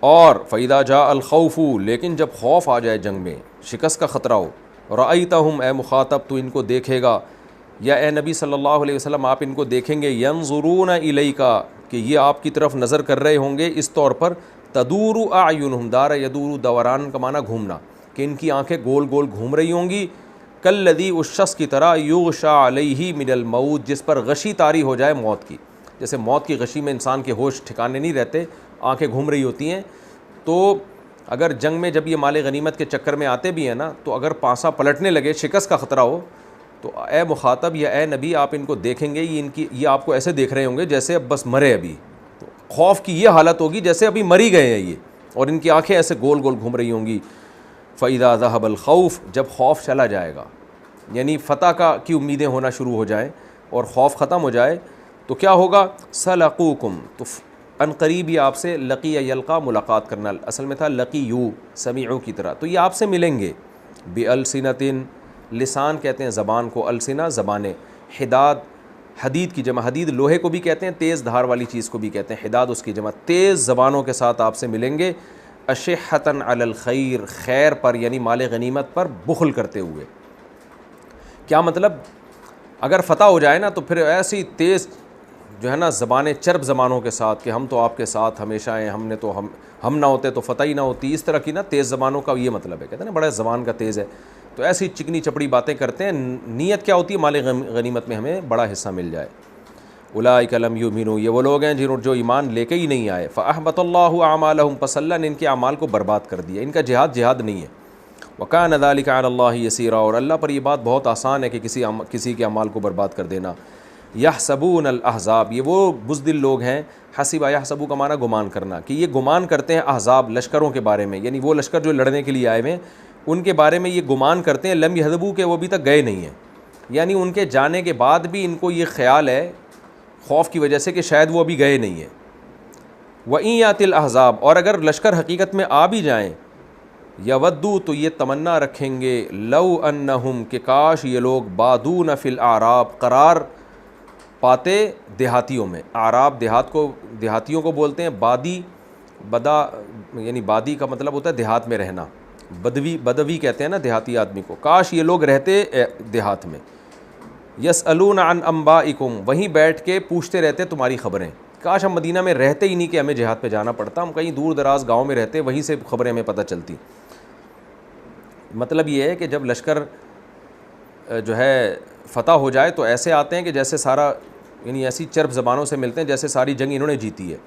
اور فَإِذَا جَاءَ الْخَوْفُ، لیکن جب خوف آ جائے جنگ میں، شکست کا خطرہ ہو، رَأَيْتَهُمْ، اے مخاطب تو ان کو دیکھے گا، یا اے نبی صلی اللہ علیہ وسلم آپ ان کو دیکھیں گے، يَنظُرُونَ إِلَيْكَ، کہ یہ آپ کی طرف نظر کر رہے ہوں گے اس طور پر، تدور اعینہم، دار یدور دوران کا معنی گھومنا، کہ ان کی آنکھیں گول گول گھوم رہی ہوں گی، کالذی اس شخص کی طرح یغشا علیہ من الموت، جس پر غشی طاری ہو جائے موت کی. جیسے موت کی غشی میں انسان کے ہوش ٹھکانے نہیں رہتے، آنکھیں گھوم رہی ہوتی ہیں. تو اگر جنگ میں جب یہ مال غنیمت کے چکر میں آتے بھی ہیں نا، تو اگر پانسا پلٹنے لگے، شکست کا خطرہ ہو، تو اے مخاطب یا اے نبی آپ ان کو دیکھیں گے، یہ آپ کو ایسے دیکھ رہے ہوں گے جیسے اب بس مرے ابھی، تو خوف کی یہ حالت ہوگی جیسے ابھی مری گئے ہیں یہ، اور ان کی آنکھیں ایسے گول گول گھوم رہی ہوں گی. فَإِذَا ذَهَبَ الْخَوْفُ، جب خوف چلا جائے گا، یعنی فتح کی امیدیں ہونا شروع ہو جائیں اور خوف ختم ہو جائے، تو کیا ہوگا؟ سَلَقُوكُمْ، تو ان قریب یہ آپ سے، لقی یلقا ملاقات کرنا، اصل میں تھا لقیو سمیعو کی طرح، تو یہ آپ سے ملیں گے. بِأَلْسِنَةٍ، لسان کہتے ہیں زبان کو، السنہ زبانیں، حداد حدید کی جمع، حدید لوہے کو بھی کہتے ہیں، تیز دھار والی چیز کو بھی کہتے ہیں، حداد اس کی جمع، تیز زبانوں کے ساتھ آپ سے ملیں گے. اشحۃ علی الخیر، خیر پر یعنی مال غنیمت پر بخل کرتے ہوئے. کیا مطلب؟ اگر فتح ہو جائے نا تو پھر ایسی تیز جو ہے نا زبانیں، چرب زبانوں کے ساتھ کہ ہم تو آپ کے ساتھ ہمیشہ ہیں، ہم نہ ہوتے تو فتح ہی نہ ہوتی، اس طرح کی نا تیز زبانوں کا یہ مطلب ہے. کہتے ہیں نا بڑا زبان کا تیز ہے، تو ایسی چکنی چپڑی باتیں کرتے ہیں. نیت کیا ہوتی ہے؟ مال غنیمت میں ہمیں بڑا حصہ مل جائے. اولئک لم یؤمنوا، یہ وہ لوگ ہیں جو ایمان لے کے ہی نہیں آئے. فاحبط اللہ اعمالهم، پس اللہ نے ان کے اعمال کو برباد کر دیا. ان کا جہاد نہیں ہے. وکان ذلک علی اللہ یسیرا، اور اللہ پر یہ بات بہت آسان ہے کہ کسی کے اعمال کو برباد کر دینا. یحسبون الاحزاب، یہ وہ بزدل لوگ ہیں. حسب یحسبو کا معنی گمان کرنا، کہ یہ گمان کرتے ہیں احزاب لشکروں کے بارے میں، یعنی وہ لشکر جو لڑنے کے لیے آئے ہوئے ان کے بارے میں یہ گمان کرتے ہیں لم یحذبو، کہ وہ ابھی تک گئے نہیں ہیں. یعنی ان کے جانے کے بعد بھی ان کو یہ خیال ہے خوف کی وجہ سے کہ شاید وہ ابھی گئے نہیں ہیں. وَإِن يَأْتِ الْأَحْزَابُ، اور اگر لشکر حقیقت میں آ بھی جائیں، یودو تو یہ تمنا رکھیں گے، لو انہم کہ کاش یہ لوگ بادون فی الاعراب قرار پاتے دیہاتیوں میں. اعراب دیہاتیوں کو بولتے ہیں. یعنی بادی کا مطلب ہوتا ہے دیہات میں رہنا. بدوی کہتے ہیں نا دیہاتی آدمی کو. کاش یہ لوگ رہتے دیہات میں. یسألون عن انبائکم، وہیں بیٹھ کے پوچھتے رہتے تمہاری خبریں. کاش ہم مدینہ میں رہتے ہی نہیں کہ ہمیں جہاد پہ جانا پڑتا، ہم کہیں دور دراز گاؤں میں رہتے، وہیں سے خبریں ہمیں پتہ چلتی. مطلب یہ ہے کہ جب لشکر جو ہے فتح ہو جائے تو ایسے آتے ہیں کہ جیسے سارا، یعنی ایسی چرب زبانوں سے ملتے ہیں جیسے ساری جنگ انہوں نے جیتی ہے.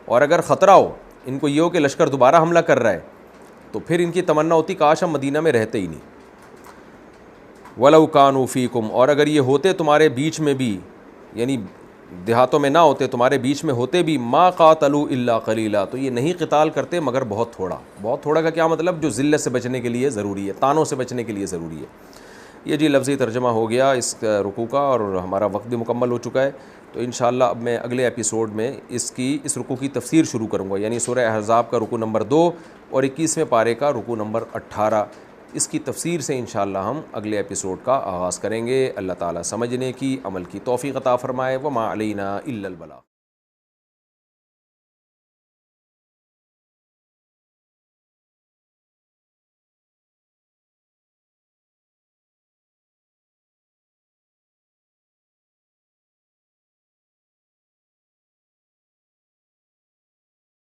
اور اگر خطرہ ہو، ان کو یہ ہو کہ لشکر دوبارہ حملہ کر رہا ہے، تو پھر ان کی تمنا ہوتی کاش ہم مدینہ میں رہتے ہی نہیں. وَلَوْ كَانُوا فِيكُمْ، اور اگر یہ ہوتے تمہارے بیچ میں بھی، یعنی دیہاتوں میں نہ ہوتے، تمہارے بیچ میں ہوتے بھی، مَا قَاتَلُوا إِلَّا قَلِيلًا، تو یہ نہیں قتال کرتے مگر بہت تھوڑا. بہت تھوڑا کا کیا مطلب؟ جو ذلت سے بچنے کے لیے ضروری ہے، تانوں سے بچنے کے لیے ضروری ہے. یہ جی لفظی ترجمہ ہو گیا اس رکوع کا، اور ہمارا وقت بھی مکمل ہو چکا ہے. تو انشاءاللہ اب میں اگلے ایپیسوڈ میں اس رکوع کی تفسیر شروع کروں گا، یعنی سورہ احزاب کا رکوع نمبر 2 اور 21ویں پارے کا رکوع نمبر 18. اس کی تفسیر سے انشاءاللہ ہم اگلے ایپیسوڈ کا آغاز کریں گے. اللہ تعالیٰ سمجھنے کی، عمل کی توفیق عطا فرمائے. وما علینا الا البلاغ.